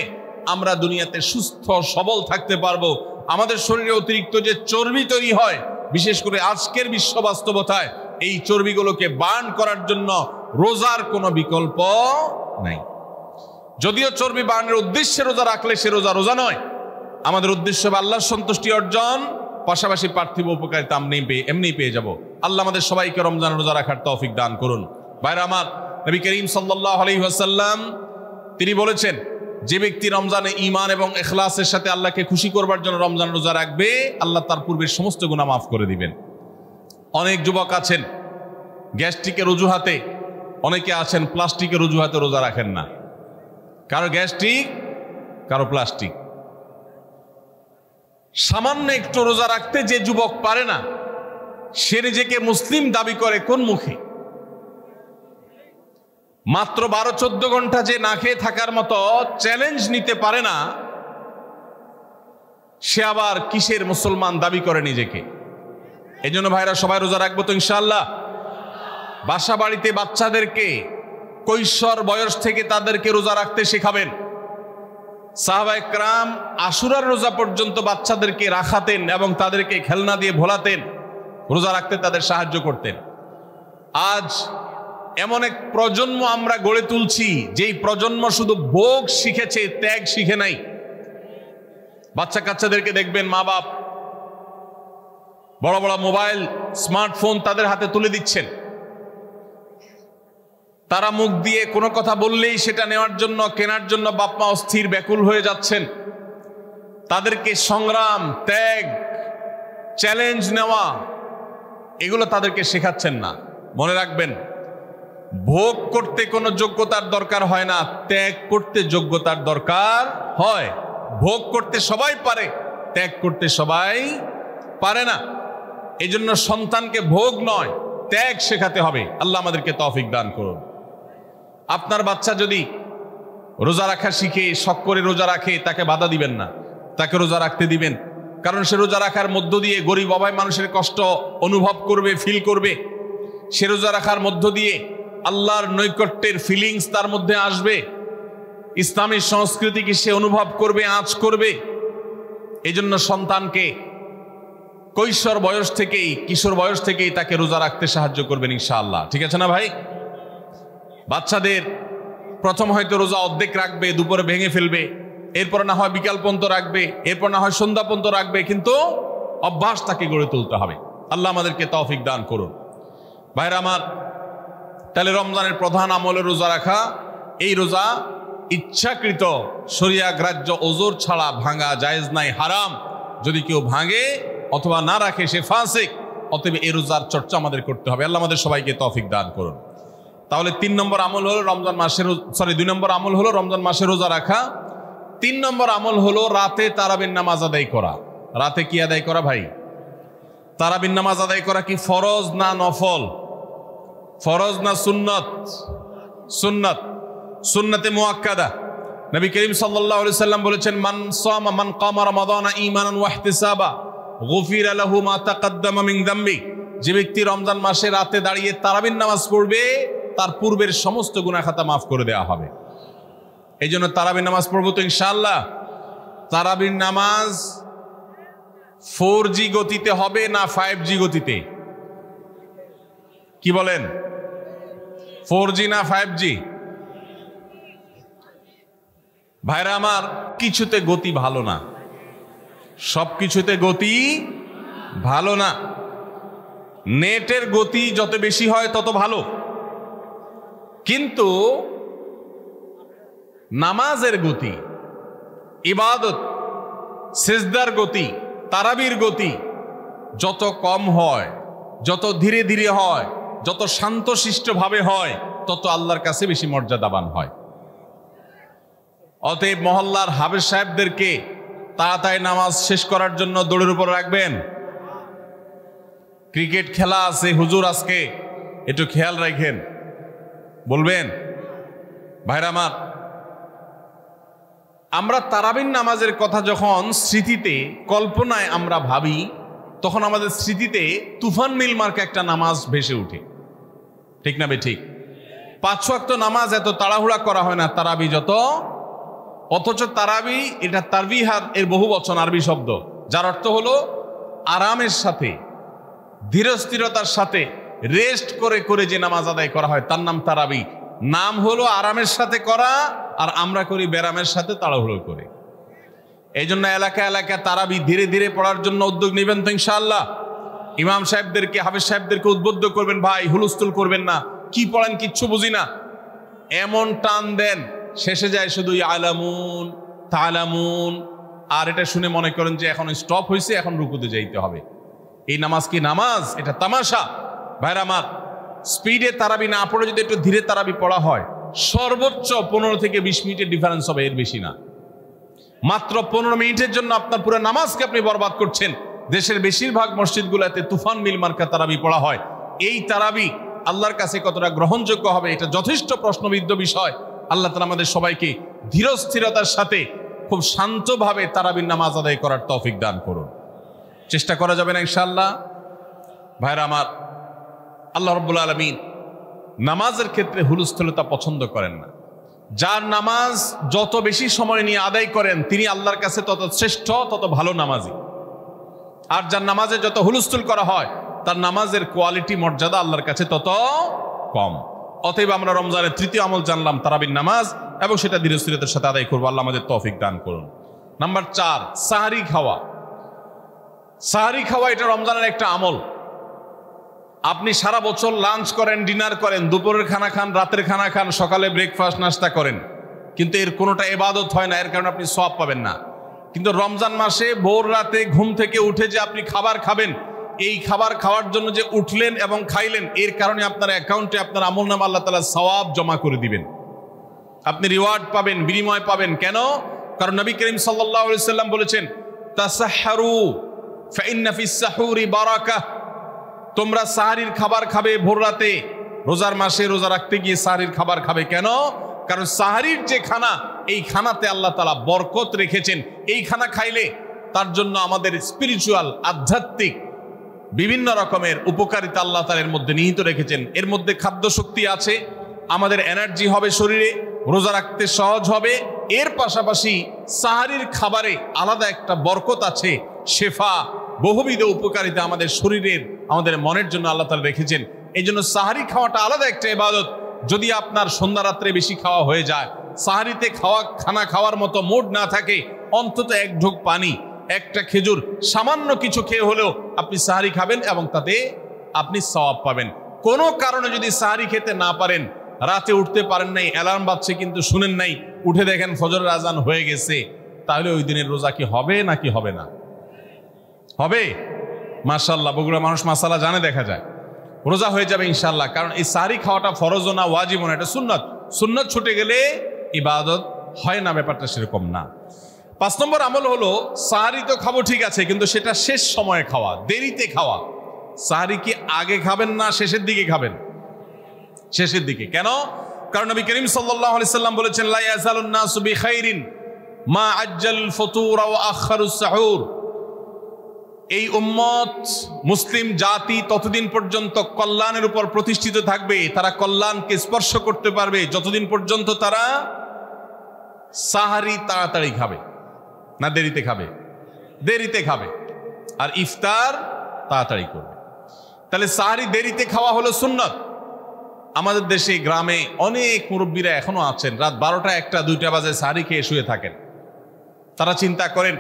আমরা দুনিয়াতে সুস্থ সবল থাকতে পারবো। আমাদের শরীরে অতিরিক্ত যে চর্বি তৈরি হয়, বিশেষ করে আজকের বিশ্ব বাস্তবতায়, এই চর্বিগুলোকে বার্ন করার জন্য রোজার কোনো বিকল্প নাই। যদিও চর্বি বার্নের উদ্দেশ্যে রোজা রাখলে সে রোজা রোজা নয়। আমাদের উদ্দেশ্য হবে আল্লাহর সন্তুষ্টি অর্জন, পাশাপাশি পার্থিব উপকারিতা এমনি পেয়ে যাব। আল্লাহ আমাদের সবাইকে রমজান রোজা রাখার তৌফিক দান করুন। ভাইরা আমার, নবী করিম সাল্লাল্লাহু আলাইহি ওয়াসাল্লাম তিনি বলেছেন, যে ব্যক্তি রমজানে ঈমান এবং ইখলাসের সাথে আল্লাহকে খুশি করবার জন্য রমজান রোজা রাখবে, আল্লাহ তার পূর্বের সমস্ত গুনাহ মাফ করে দিবেন। অনেক যুবক আছেন গ্যাস্ট্রিকের অজুহাতে, অনেকে আছেন প্লাস্টিকের অজুহাতে রোজা রাখেন না। কারো গ্যাস্ট্রিক, কারো প্লাস্টিক। সামান্য একটু রোজা রাখতে যে যুবক পারে না, সে নিজেকে মুসলিম দাবি করে কোন মুখে? মাত্র 12-14 ঘন্টা যে না খেয়ে থাকার মতো চ্যালেঞ্জ নিতে পারে না, সে আবার কিসের মুসলমান দাবি করে নিজেকে? এই জন্য ভাইরা সবাই রোজা রাখবো তো ইনশাআল্লাহ। বাসা বাড়িতে বাচ্চাদেরকে কৈশোর বয়স থেকে তাদেরকে রোজা রাখতে শেখাবেন। সাহাবায়ে কেরাম আশুরার রোজা পর্যন্ত বাচ্চাদেরকে রাখাতেন এবং তাদেরকে খেলনা দিয়ে ভোলাতেন, রোজা রাখতে তাদের সাহায্য করতেন। আজ এমন এক প্রজন্ম আমরা গড়ে তুলছি, যেই প্রজন্ম শুধু ভোগ শিখেছে, ত্যাগ শিখে নাই। বাচ্চা কাচ্চাদেরকে দেখবেন মা বাপ বড় বড় মোবাইল, স্মার্টফোন তাদের হাতে তুলে দিচ্ছেন। তারা মুখ দিয়ে কোনো কথা বললেই সেটা নেওয়ার জন্য, কেনার জন্য বাপ মা অস্থির ব্যাকুল হয়ে যাচ্ছেন। তাদেরকে সংগ্রাম, ত্যাগ, চ্যালেঞ্জ নেওয়া, এগুলো তাদেরকে শেখাচ্ছেন না। মনে রাখবেন, ভোগ করতে কোনো যোগ্যতার দরকার হয় না, ত্যাগ করতে যোগ্যতার দরকার হয়। ভোগ করতে সবাই পারে, ত্যাগ করতে সবাই পারে না। এই জন্য সন্তানকে ভোগ নয়, ত্যাগ শেখাতে হবে। আল্লাহ আমাদেরকে তৌফিক দান করুন। আপনার বাচ্চা যদি রোজা রাখা শিখে, শখ করে রোজা রাখে, তাকে বাধা দিবেন না, তাকে রোজা রাখতে দিবেন। কারণ সে রোজা রাখার মধ্য দিয়ে গরিব অভাব মানুষের কষ্ট অনুভব করবে, ফিল করবে। সে রোজা রাখার মধ্য দিয়ে আল্লাহর নৈকট্যের ফিলিংস তার মধ্যে আসবে, ইসলামী সংস্কৃতিকে সে অনুভব করবে, আঁচ করবে। এই জন্য সন্তানকে কৈশোর বয়স থেকেই, কিশোর বয়স থেকেই তাকে রোজা রাখতে সাহায্য করবেন ইনশাআল্লাহ। ঠিক আছে না ভাই? বাচ্চাদের প্রথম হয়তো রোজা অর্ধেক রাখবে, দুপুরে ভেঙে ফেলবে, এরপর না হয় বিকাল পর্যন্ত রাখবে, এরপর না হয় সন্ধ্যা পর্যন্ত রাখবে, কিন্তু অভ্যাস তাকে গড়ে তুলতে হবে। আল্লাহ আমাদেরকে তৌফিক দান করুন। ভাইরা আমার, তাহলে রমজানের প্রধান আমল রোজা রাখা। এই রোজা ইচ্ছাকৃত শরিয়া গ্রাহ্য ওজর ছাড়া ভাঙা জায়েজ নাই, হারাম। যদি কেউ ভাঙে অথবা না রাখে সে ফাসিক। অতএব এই রোজার চর্চা আমাদের করতে হবে। আল্লাহ আমাদের সবাইকে তৌফিক দান করুন। তাহলে 3 নম্বর আমল হলো রমজান মাসের, 2 নম্বর আমল হলো রমজান মাসে রোজা রাখা। 3 নম্বর আমল হলো রাতে তারাবির নামাজ আদায় করা। রাতে কি আদায় করা ভাই? তারাবির নামাজ আদায় করা কি ফরজ না নফল? ফরজ না সুন্নত? সুন্নত, সুন্নতে মুআক্কাদা। নবী করিম সাল্লাল্লাহু আলাইহি সাল্লাম বলেছেন, মান সামা মান কামা রমাদানা ঈমানান ওয়া ইহতিসাবা গুফিরা লাহু মা তাকাদ্দামা মিন যামবি। যে ব্যক্তি রমজান মাসে রাতে দাঁড়িয়ে তারাবির নামাজ পড়বে, তার পূর্বের সমস্ত গুনাহ খাতা মাফ করে দেওয়া হবে। এই জন্য তারাবির নামাজ পড়বো তো ইনশাআল্লাহ। তারাবির নামাজ 4G গতিতে হবে না 5G গতিতে? কি বলেন? 4G না 5G? ভাইরা আমার, কিছুতে গতি ভালো না, সব কিছুতে গতি ভালো না। নেটের গতি যত বেশি হয় তত ভালো, কিন্তু নামাজের গতি, ইবাদত, সিজদার গতি, তারাবির গতি যত কম হয়, যত ধীরে ধীরে হয়, যত শান্তশিষ্টভাবে হয়, তত আল্লাহর কাছে বেশি মর্যাদাবান হয়। অতএব মহল্লার হাফেজ সাহেবদেরকে তাড়াতাড়ি নামাজ শেষ করার জন্য দৌড়ের উপর রাখবেন। ক্রিকেট খেলা আছে হুজুর, আজকে একটু খেয়াল রাখেন, বলবেন। ভাইরা আমার, আমরা তারাবির নামাজের কথা যখন স্মৃতিতে, কল্পনায় আমরা ভাবি, তখন আমাদের স্মৃতিতে তুফান মিল মার্কা একটা নামাজ ভেসে উঠে। ঠিক না বে ঠিক? 5 ওয়াক্ত নামাজ এত তাড়াহুড়া করা হয় না তারাবি যত। অথচ তারাবি এটা তারবিহার এর বহু বচন, আরবি শব্দ, যার অর্থ হলো আরামের সাথে, ধীরস্থিরতার সাথে, রেস্ট করে করে যে নামাজ আদায় করা হয় তার নাম তারাবি। নাম হলো আরামের সাথে করা, আর আমরা করি ব্যারামের সাথে, তাড়াহুড়ো করে। এই জন্য এলাকা এলাকা তারাবি ধীরে ধীরে পড়ার জন্য উদ্যোগ নেবেন তো ইনশাআল্লাহ। ইমাম সাহেবদেরকে, হাফেজ সাহেবদেরকে উদ্বুদ্ধ করবেন, ভাই হুলস্থুল করবেন না, কি পড়েন কিচ্ছু বুঝি না, এমন টান দেন শেষে যায় শুধু আলামুন তালামুন, আর এটা শুনে মনে করেন যে এখন স্টপ হয়েছে, এখন রুকুতে যাইতে হবে। এই নামাজ কি নামাজ? এটা তামাশা। ভাইরা আমার, স্পিডে তারাবি না পড়ে যদি একটু ধীরে তারাবি পড়া হয়, সর্বোচ্চ 15 থেকে 20 মিনিটের ডিফারেন্স হবে, এর বেশি না। মাত্র 15 মিনিটের জন্য আপনার পুরো নামাজকে আপনি বরবাদ করছেন। দেশের বেশিরভাগ মসজিদগুলোতে তুফান মিল মার্কা তারাবি পড়া হয়। এই তারাবি আল্লাহর কাছে কতটা গ্রহণযোগ্য হবে, এটা যথেষ্ট প্রশ্নবিদ্ধ বিষয়। আল্লাহ তাআলা আমাদের সবাইকে ধীরস্থিরতার সাথে খুব শান্তভাবে তারাবির নামাজ আদায় করার তৌফিক দান করুন। চেষ্টা করা যাবে না ইনশাআল্লাহ? ভাইরা আমার, আল্লাহ রাব্বুল আলামিন নামাজের ক্ষেত্রে হুলস্থুলতা পছন্দ করেন না। যার নামাজ যত বেশি সময় নিয়ে আদায় করেন তিনি আল্লাহর কাছে তত শ্রেষ্ঠ, তত ভালো নামাজি। আর যার নামাজে যত হুলস্থুল করা হয় তার নামাজের কোয়ালিটি, মর্যাদা আল্লাহর কাছে তত কম। অতএব আমরা রমজানের 3য় আমল জানলাম তারাবির নামাজ, এবং সেটা ধীরস্থিরতার সাথে আদায় করবো। আল্লাহ আমাদের তৌফিক দান করুন। নাম্বার 4, সাহারি খাওয়া। সাহারি খাওয়া এটা রমজানের একটা আমল। আপনি সারা বছর লাঞ্চ করেন, ডিনার করেন, দুপুরের খানা খান, রাতের খানা খান, সকালে ব্রেকফাস্ট নাস্তা করেন, কিন্তু এর কোনোটা ইবাদত হয় না, এর কারণে আপনি সওয়াব পাবেন না। কিন্তু রমজান মাসে ভোর রাতে ঘুম থেকে উঠে যে আপনি খাবার খাবেন, এই খাবার খাওয়ার জন্য যে উঠলেন এবং খাইলেন, এর কারণে আপনার অ্যাকাউন্টে আপনার আমলনামা আল্লাহ তাআলা সওয়াব জমা করে দিবেন। আপনি রিওয়ার্ড পাবেন, বিনিময় পাবেন। কেন? কারণ নবী করিম সাল্লাল্লাহু আলাইহি সাল্লাম বলেছেন, তাসাহহারু ফাইন্না ফিস সাহুরি বারাকাহ। তোমরা সাহারির খাবার খাবে ভোর রাতে, রোজার মাসে রোজা রাখতে গিয়ে সাহারির খাবার খাবে কেন? কারণ সাহারির যে খানা, এই খানাতে আল্লাহ তাআলা বরকত রেখেছেন। এই খানা খাইলে তার জন্য আমাদের স্পিরিচুয়াল, আধ্যাত্মিক বিভিন্ন রকমের উপকারিতা আল্লাহ তাআলা এর মধ্যে নিহিত রেখেছেন। এর মধ্যে খাদ্য শক্তি আছে, আমাদের এনার্জি হবে শরীরে, রোজা রাখতে সহজ হবে। এর পাশাপাশি সাহারির খাবারে আলাদা একটা বরকত আছে, শেফা, বহুবিধ উপকারিতা আমাদের শরীরের, আমাদের মনের জন্য আল্লাহ তাআলা রেখেছেন। এই জন্য সাহারি খাওয়াটা আলাদা একটা ইবাদত। যদি আপনার সন্ধ্যা রাত্রে বেশি খাওয়া হয়ে যায়, সাহারিতে খানা খাওয়ার মতো মুড না থাকে, অন্তত এক ঢোক পানি, একটা খেজুর, সামান্য কিছু খেয়ে হলেও আপনি সাহারি খাবেন এবং তাতে আপনি সওয়াব পাবেন। কোনো কারণে যদি সাহারি খেতে না পারেন, রাতে উঠতে পারেন নাই, অ্যালার্ম বাজছে কিন্তু শুনেন নাই, উঠে দেখেন ফজরের আজান হয়ে গেছে, তাহলে ওই দিনের রোজা কি হবে নাকি হবে না? হবে। মাশাআল্লাহ, বগুড়া মানুষ মাসালা জানে, দেখা যায় রোজা হয়ে যাবে ইনশাআল্লাহ। কারণ এই সাহারি খাওয়াটা ফরজও না, ওয়াজিবও না, এটা সুন্নত। সুন্নত ছুটে গেলে ইবাদত হয় না, ব্যাপারটা সেরকম না। 5 নম্বর আমল হলো, সাহারি তো খাবো ঠিক আছে, কিন্তু সেটা শেষ সময়ে খাওয়া, দেরিতে খাওয়া। সাহারি কি আগে খাবেন না শেষের দিকে খাবেন? শেষের দিকে। কেন? কারণ নবী করিম সাল্লাল্লাহু আলাইহি সাল্লাম বলেছেন, লা ইয়াজালুন নাসু বিখাইরিন মা আজ্জাল ফুতুর ওয়া আখারুস সাহুর। এই উম্মত, মুসলিম জাতি ততদিন পর্যন্ত কল্যাণের উপর প্রতিষ্ঠিত থাকবে, তারা কল্যাণকে স্পর্শ করতে পারবে যতদিন পর্যন্ত তারা সাহারি তাড়াতাড়ি খাবে, না দেরিতে খাবে? দেরিতে খাবে। আর ইফতার তাড়াতাড়ি করবে। তাহলে সাহারি দেরিতে খাওয়া হলো সুন্নত। আমাদের দেশে গ্রামে অনেক মুরব্বীরা এখনো আছেন, রাত 12টা, 1টা, 2টা বাজে সাহারি খেয়ে শুয়ে থাকেন। তারা চিন্তা করেন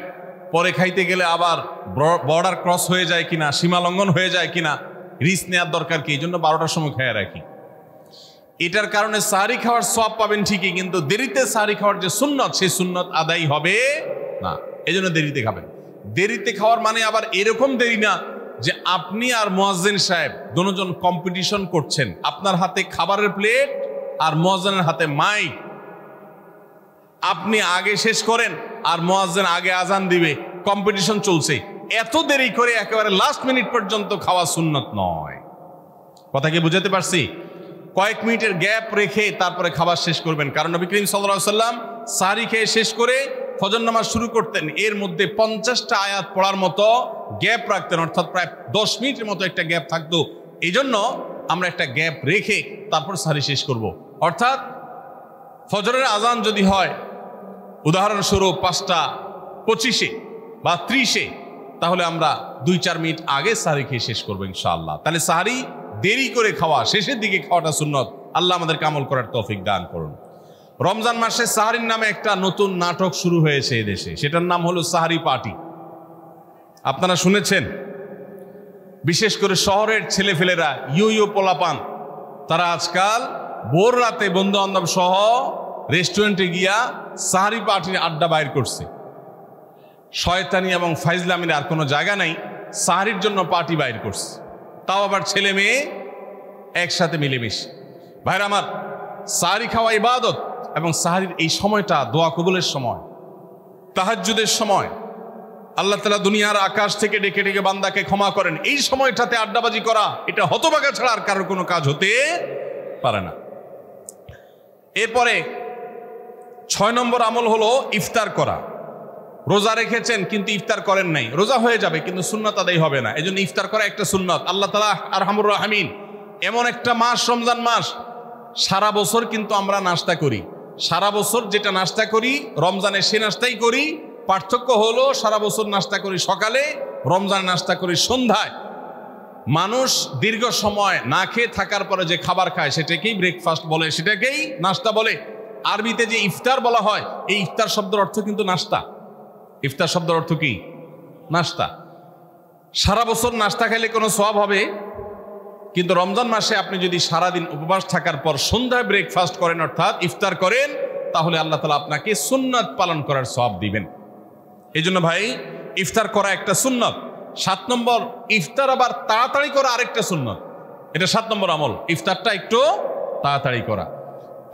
পরে খাইতে গেলে আবার বর্ডার ক্রস হয়ে যায় কিনা, সীমা লঙ্ঘন হয়ে যায় কিনা, রিস্ক নেওয়ার দরকার কি, এই জন্য 12টার সময় খেয়ে রাখি। এটার কারণে সাহারি খাওয়ার সওয়াব পাবেন ঠিকই, কিন্তু দেরিতে সাহারি খাওয়ার যে সুন্নত, সেই সুন্নত আদায় হবে না। এই জন্য দেরিতে খাবেন। দেরিতে খাওয়ার মানে আবার এরকম দেরি না যে আপনি আর মুয়াজ্জিন সাহেব দুজন কম্পিটিশন করছেন, আপনার হাতে খাবারের প্লেট আর মুয়াজ্জিনের হাতে মাইক, আপনি আগে শেষ করেন আর মুয়াজ্জিন আগে আজান দিবে, কম্পিটিশন চলছে। এত দেরি করে একেবারে লাস্ট মিনিট পর্যন্ত খাওয়া সুন্নত নয়। কথা কি বুঝাতে পারছি? কয়েক মিনিটের গ্যাপ রেখে তারপরে খাবার শেষ করবেন। কারণ নবী করিম সাল্লাল্লাহু আলাইহি সাল্লাম সাহারি খেয়ে শেষ করে ফজর নামাজ শুরু করতেন, এর মধ্যে 50টা আয়াত পড়ার মতো গ্যাপ রাখতেন, অর্থাৎ প্রায় 10 মিনিটের মতো একটা গ্যাপ থাকতো। এই জন্য আমরা একটা গ্যাপ রেখে তারপর সাহারি শেষ করব। অর্থাৎ ফজরের আজান যদি হয় উদাহরণস্বরূপ 5টা 25-এ বা 30-এ, তাহলে আমরা 2-4 মিনিট আগে সাহারি খেয়ে শেষ করবো ইনশাআল্লাহ। তাহলে সাহারি দেরি করে খাওয়া, শেষের দিকে খাওয়াটা সুন্নত। আল্লাহ আমাদেরকে আমল করার তৌফিক দান করুন। রমজান মাসে সাহারির নামে একটা নতুন নাটক শুরু হয়েছে এই দেশে, সেটার নাম হলো সাহারি পার্টি। আপনারা শুনেছেন? বিশেষ করে শহরের ছেলেফেলেরা, ইউ পোলাপান, তারা আজকাল ভোর রাতে বন্ধু বান্ধব সহ রেস্টুরেন্টে গিয়া সাহারি পার্টির আড্ডা বাইর করছে। শয়তানি এবং ফাইজলামির আর কোনো জায়গা নাই, সাহারির জন্য পার্টি বাইর করছে, তাও আবার ছেলে মেয়ে একসাথে মিলেমিশে। ভাইরা আমার, সাহারি খাওয়া ইবাদত, এবং সাহারির এই সময়টা দোয়া কবুলের সময়, তাহাজ্জুদের সময়। আল্লাহ তাআলা দুনিয়ার আকাশ থেকে ডেকে ডেকে বান্দাকে ক্ষমা করেন। এই সময়টাতে আড্ডাবাজি করা, এটা হতভাগা ছাড়া আর কারোর কোনো কাজ হতে পারে না। এরপরে 6 নম্বর আমল হলো ইফতার করা। রোজা রেখেছেন কিন্তু ইফতার করেন নাই, রোজা হয়ে যাবে কিন্তু সুন্নাত আদায় হবে না। এই জন্য ইফতার করা একটা সুন্নাত। আল্লাহ তাআলা আরহামুর রাহিমিন, এমন একটা মাস রমজান মাস, সারা বছর কিন্তু আমরা নাস্তা করি, সারা বছর যেটা নাস্তা করি রমজানে সে নাস্তাই করি। পার্থক্য হলো সারা বছর নাস্তা করি সকালে, রমজানে নাস্তা করি সন্ধ্যায়। মানুষ দীর্ঘ সময় না খেয়ে থাকার পরে যে খাবার খায় সেটাকেই ব্রেকফাস্ট বলে, সেটাকেই নাস্তা বলে। আরবিতে যে ইফতার বলা হয়, এই ইফতার শব্দের অর্থ কিন্তু নাস্তা। ইফতার শব্দের অর্থ কি? নাস্তা। সারা বছর নাস্তা খেলে কোনো সওয়াব হবে, কিন্তু রমজান মাসে আপনি যদি সারাদিন উপবাস থাকার পর সন্ধ্যায় ব্রেকফাস্ট করেন, অর্থাৎ ইফতার করেন, তাহলে আল্লাহ তাআলা আপনাকে সুন্নাত পালন করার সওয়াব দিবেন। এই জন্য ভাই, ইফতার করা একটা সুন্নাত। 7 নম্বর, ইফতার আবার তাড়াতাড়ি করা আরেকটা সুন্নাত। এটা 7 নম্বর আমল, ইফতারটা একটু তাড়াতাড়ি করা।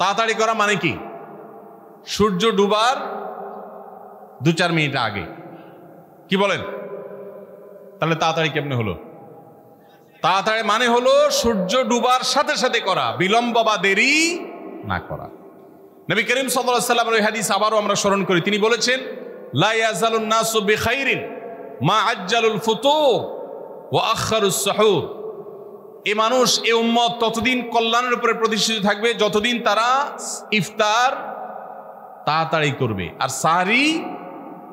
তাড়াতাড়ি করা মানে কি? সূর্য ডুবার 2-4 মিনিট আগে। কি বলেন? তাহলে তাড়াতাড়ি কেমনে হলো? তাড়াতাড়ি মানে হলো সূর্য ডুবার সাথে সাথে করা, বিলম্ব বা দেরি না করা। নবী করিম সাল্লাল্লাহু আলাইহি ওয়াসাল্লামের ওই হাদিস আবারও আমরা স্মরণ করি। তিনি বলেছেন, লা ইয়াজালুন নাসু বিখাইরিন মা আজ্জালুল ফুতুর ওয়া আখারুস সুহুর। এই মানুষ, এই উম্মত ততদিন কল্যাণের উপরে প্রতিষ্ঠিত থাকবে যতদিন তারা ইফতার তাড়াতাড়ি করবে আর সাহরি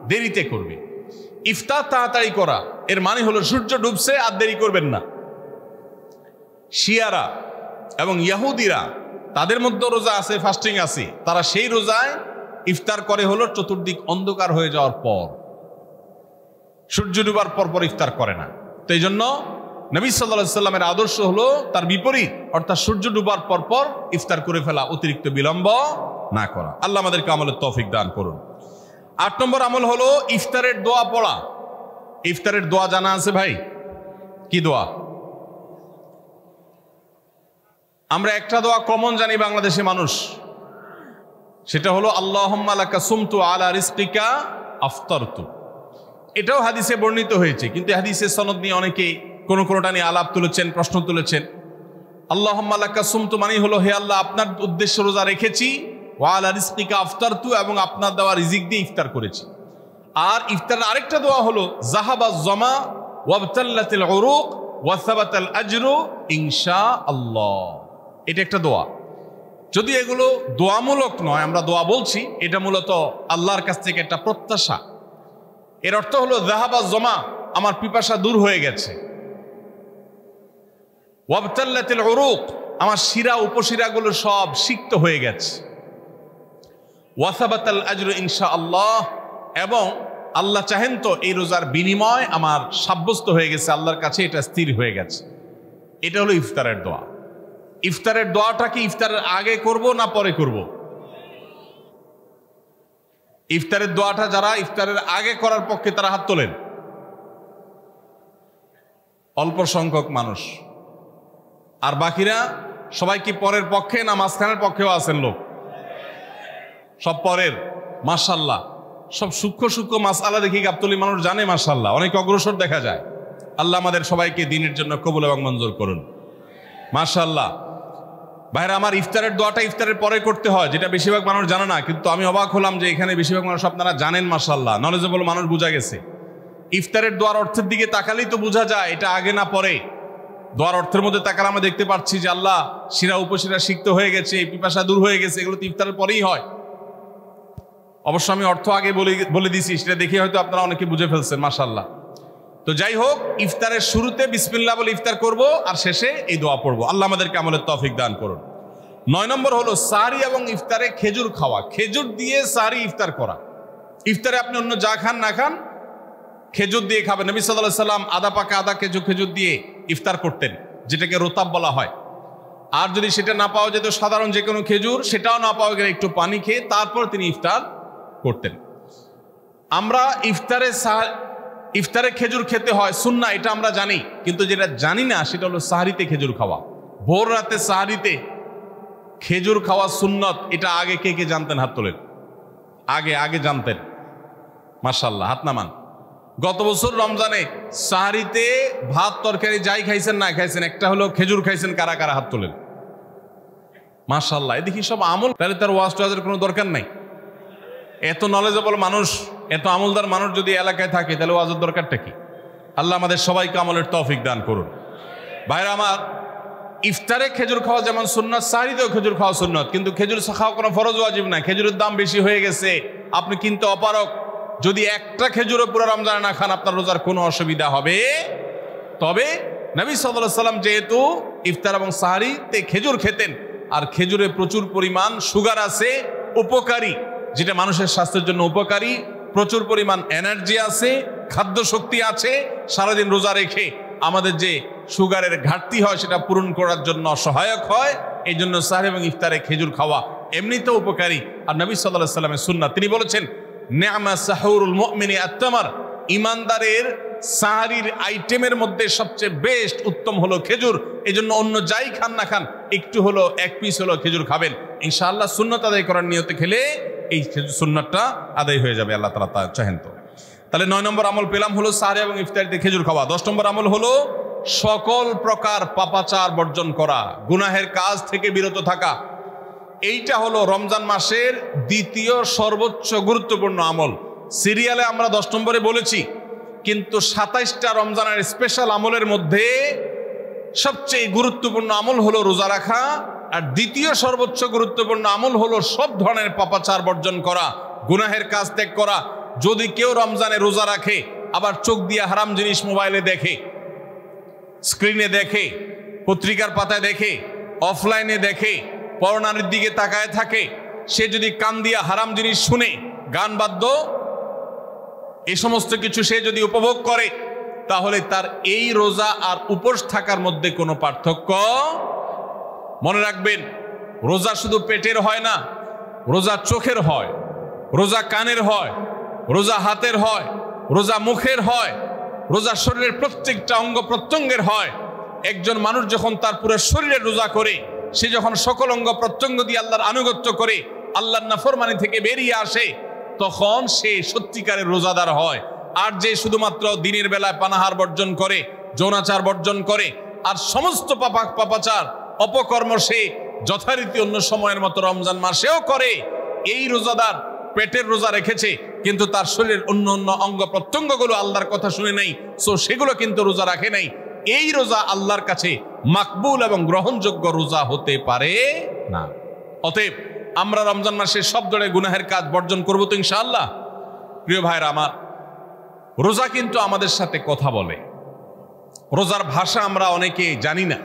দেরিতে করবে। ইফতার তাড়াতাড়ি করা এর মানে হলো সূর্য ডুবছে আর দেরি করবেন না। শিয়ারা এবং ইহুদিরা তাদের মধ্যে রোজা আছে, ফাস্টিং আছে, তারা সেই রোজায় ইফতার করে হলো চতুর্দিক অন্ধকার হয়ে যাওয়ার পর, সূর্য ডুবার পর পর ইফতার করে না। তো এই জন্য নবী সাল্লাল্লাহু আলাইহি সাল্লামের আদর্শ হলো তার বিপরীত, অর্থাৎ সূর্য ডুবার পর পর ইফতার করে ফেলা, অতিরিক্ত বিলম্ব না করা। আল্লাহ আমাদেরকে আমলের তৌফিক দান করুন। 8 নম্বর আমল হলো ইফতারের দোয়া পড়া। ইফতারের দোয়া জানা আছে ভাই? কি দোয়া? আমরা একটা দোয়া কমন জানি বাংলাদেশে মানুষ, সেটা হলো আল্লাহুম্মা লাকা সুমতু আলা রিজকিকা আফতারতু। এটাও হাদিসে বর্ণিত হয়েছে, কিন্তু হাদিসের সনদ নিয়ে অনেকেই কোনোটা নিয়ে আলাপ তুলেছেন, প্রশ্ন তুলেছেন। আল্লাহুম্মা লাকা সুমতু মানে হলো, হে আল্লাহ, আপনার উদ্দেশ্যে রোজা রেখেছি, ওয়া আলা রিজকিকা আফতারতু, এবং আপনার দেওয়া রিজিক দিয়ে ইফতার করেছি। আর ইফতারের আরেকটা দোয়া হলো যাহাবাজ জামা ওয়াবতাল্লাতিল উরুক ওয়া সাবাতাল আজরু ইনশাআল্লাহ। এটা একটা দোয়া। যদি এগুলো দোয়ামূলক নয়, আমরা দোয়া বলছি, এটা মূলত আল্লাহর কাছ থেকে একটা প্রত্যাশা। এর অর্থ হলো যাহাবাজ জামা, আমার পিপাসা দূর হয়ে গেছে। ওয়াবতাল্লাতিল উরুক, আমার শিরা উপশিরাগুলো সব সিক্ত হয়ে গেছে। ওয়া সাবাতাল আজরু ইনশাআল্লাহ, এবং আল্লাহ চাহেন তো এই রোজার বিনিময় আমার সাব্যস্ত হয়ে গেছে আল্লাহর কাছে, এটা স্থির হয়ে গেছে। এটা হলো ইফতারের দোয়া। ইফতারের দোয়াটা কি ইফতারের আগে করব না পরে করব? ইফতারের দোয়াটা যারা ইফতারের আগে করার পক্ষে তারা হাত তোলেন। অল্প সংখ্যক মানুষ। আর বাকিরা সবাই কি পরের পক্ষে না মাঝখানের পক্ষেও আছেন লোক? সব পরের। মাশাআল্লাহ, সব সূক্ষ্ম সূক্ষ্ম মাসআলা দেখি গাবতলী মানুষ জানে, মাশাআল্লাহ, অনেক অগ্রসর দেখা যায়। আল্লাহ আমাদের সবাইকে দ্বীনের জন্য কবুল এবং মঞ্জুর করুন। মাশাআল্লাহ। ভাইরা আমার, ইফতারের দোয়াটা ইফতারের পরে করতে হয়, যেটা বেশিরভাগ মানুষ জানে না। কিন্তু আমি অবাক হলাম যে এখানে বেশিরভাগ মানুষ আপনারা জানেন, মাশাআল্লাহ, নলেজেবল মানুষ, বোঝা গেছে। ইফতারের দোয়ার অর্থের দিকে তাকালেই তো বোঝা যায় এটা আগে না পরে। দোয়ার অর্থের মধ্যে তাকালে আমরা দেখতে পাচ্ছি যে আল্লাহ শিরা উপশিরা সিক্ত হয়ে গেছে, পিপাসা দূর হয়ে গেছে, এগুলো তো ইফতারের পরেই হয়। অবশ্য আমি অর্থ আগে বলে দিছি, সেটা দেখে হয়তো আপনারা অনেকে বুঝে ফেলছেন, মাশাআল্লাহ। তো যাই হোক, ইফতারের শুরুতে বিসমিল্লাহ বলে ইফতার করব, আর শেষে এই দোয়া পড়বো। আল্লাহ আমাদেরকে আমলের তৌফিক দান করুন। 9 নম্বর হলো সাহরি এবং ইফতারে খেজুর খাওয়া। খেজুর দিয়ে সাহরি ইফতার করা। ইফতারে আপনি অন্য যা খান না খান, খেজুর দিয়ে খাবেন। নবী সাল্লাল্লাহু আলাইহি সাল্লাম আদা পাকা আদা খেজুর দিয়ে ইফতার করতেন, যেটাকে রোতাব বলা হয়। আর যদি সেটা না পাওয়া যেত, সাধারণ যে কোনো খেজুর, সেটাও না পাওয়া গেলে একটু পানি খেয়ে তারপর তিনি ইফতার করতেন। আমরা ইফতারে খেজুর খেতে হয় সুন্নাহ, এটা আমরা জানি, কিন্তু যেটা জানি না সেটা হলো সাহরিতে খেজুর খাওয়া। ভোর রাতে সাহরিতে খেজুর খাওয়া সুন্নত। এটা আগে কে কে জানতেন? হাত তোলেন। আগে জানতেন? মাশাআল্লাহ, হাত নামান। গত বছর রমজানে সাহরিতে ভাত তরকারি যাই খাইছেন না খাইছেন, একটা হলো খেজুর খাইছেন, কারা কারা হাত তোলেন? মাশাআল্লাহ। এদিকে সব আমল, তাহলে তার ওয়াজ টোয়াজের কোনো দরকার নাই। এত নলেজেবল মানুষ, এত আমলদার মানুষ যদি এলাকায় থাকে, তাহলে ওয়াজের দরকারটা কি? আল্লাহ আমাদের সবাইকে আমলের তৌফিক দান করুন। ভাইরা আমার, ইফতারে খেজুর খাওয়া যেমন সুন্নাত, সাহরিতেও খেজুর খাওয়া সুন্নাত, কিন্তু খেজুর খাওয়া কোনো ফরজ ওয়াজিব না। খেজুরের দাম বেশি হয়ে গেছে, আপনি কিনতে অপারক। যদি একটা খেজুরও পুরো রমজানে না খান, আপনার রোজার কোনো অসুবিধা হবে। তবে নবী সাল্লাল্লাহু আলাইহি সাল্লাম যেহেতু ইফতার এবং সাহরিতে খেজুর খেতেন, আর খেজুরে প্রচুর পরিমাণ সুগার আছে, উপকারী, যেটা মানুষের স্বাস্থ্যের জন্য উপকারী, প্রচুর পরিমাণ এনার্জি আছে, খাদ্য শক্তি আছে, সারাদিন রোজা রেখে আমাদের যে সুগারের ঘাটতি হয় সেটা পূরণ করার জন্য সহায়ক হয়। এই জন্য সাহরি এবং ইফতারে খেজুর খাওয়া এমনিতেও উপকারী। আর নবী সাল্লাল্লাহু আলাইহি সাল্লামের সুন্নাত, তিনি বলেছেন, নি'মা সাহুরুল মুমিনি আত-তামার, ইমানদারের সাহরির আইটেমের মধ্যে সবচেয়ে বেস্ট উত্তম হলো খেজুর। এই জন্য অন্য যাই খান না খান, একটু হলো, এক পিস হলো খেজুর খাবেন, ইনশাআল্লাহ সুন্নাত আদায় করার নিয়তে খেলে এই সুন্নাতটা আদায় হয়ে যাবে, আল্লাহ তাআলা চাহেন তো। তাহলে 9 নম্বর আমল পেলাম হলো সাহরি এবং ইফতারিতে খেজুর খাওয়া। 10 নম্বর আমল হলো সকল প্রকার পাপাচার বর্জন করা, গুনাহের কাজ থেকে বিরত থাকা। এইটা হলো রমজান মাসের দ্বিতীয় সর্বোচ্চ গুরুত্বপূর্ণ আমল। সিরিয়ালে আমরা 10 নম্বরে বলেছি, কিন্তু 27টা রমজানের স্পেশাল আমলের মধ্যে সবচেয়ে গুরুত্বপূর্ণ আমল হলো রোজা রাখা, আর দ্বিতীয় সর্বোচ্চ গুরুত্বপূর্ণ আমল হলো সব ধরনের পাপাচার বর্জন করা, গুনাহের কাজ ত্যাগ করা। যদি কেউ রমজানে রোজা রাখে আবার চোখ দিয়ে হারাম জিনিস মোবাইলে দেখে, স্ক্রিনে দেখে, পত্রিকার পাতায় দেখে, অফলাইনে দেখে, পরনারীর দিকে তাকায় থাকে, সে যদি কান দিয়া হারাম জিনিস শুনে, গান বাদ্য এই সমস্ত কিছু সে যদি উপভোগ করে, তাহলে তার এই রোজা আর উপোস থাকার মধ্যে কোনো পার্থক্য। মনে রাখবেন, রোজা শুধু পেটের হয় না, রোজা চোখের হয়, রোজা কানের হয়, রোজা হাতের হয়, রোজা মুখের হয়, রোজা শরীরের প্রত্যেকটা অঙ্গ প্রত্যঙ্গের হয়। একজন মানুষ যখন তার পুরো শরীরের রোজা করে, সে যখন সকল অঙ্গ প্রত্যঙ্গ দিয়ে আল্লাহর আনুগত্য করে, আল্লাহর নাফরমানি থেকে বেরিয়ে আসে, তখন সে সত্যিকারের রোজাদার হয়। আর যে শুধুমাত্র দিনের বেলায় পানাহার বর্জন করে, যৌনাচার বর্জন করে, আর সমস্ত পাপাচার অপকর্ম সে যথারীতি অন্য সময়ের মতো রমজান মাসেও করে, এই রোজাদার পেটের রোজা রেখেছে কিন্তু তার শরীরের অন্য অন্য অঙ্গ প্রত্যঙ্গগুলো আল্লাহর কথা শুনে নাই, সো সেগুলো কিন্তু রোজা রাখে নাই। এই রোজা আল্লাহর কাছে মাকবুল এবং গ্রহণযোগ্য রোজা হতে পারে না। অতএব আমরা রমজান মাসে সব ধরনের গুনাহের কাজ বর্জন করবো তো ইনশাআল্লাহ। প্রিয় ভাইরা আমার, রোজা কিন্তু আমাদের সাথে কথা বলে। রোজার ভাষা আমরা অনেকে জানি না,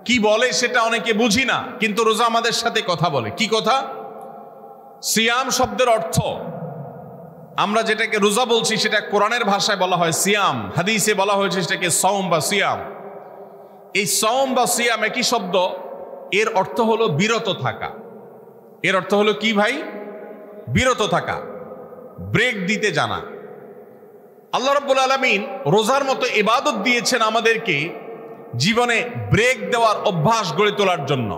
কি বলে সেটা অনেকে বুঝি না, কিন্তু রোজা আমাদের সাথে কথা বলে। কি কথা? সিয়াম শব্দের অর্থ, আমরা যেটাকে রোজা বলছি সেটা কোরআনের ভাষায় বলা হয় সিয়াম, হাদিসে বলা হয়েছে সেটাকে সওম বা সিয়াম। এই সওম বা সিয়াম একই শব্দ, এর অর্থ হলো বিরত থাকা। এর অর্থ হলো কি ভাই? বিরত থাকা, ব্রেক দিতে জানা। আল্লাহ রাব্বুল আলামিন রোজার মতো ইবাদত দিয়েছেন আমাদেরকে জীবনে ব্রেক দেওয়ার অভ্যাস গড়ে তোলার জন্য।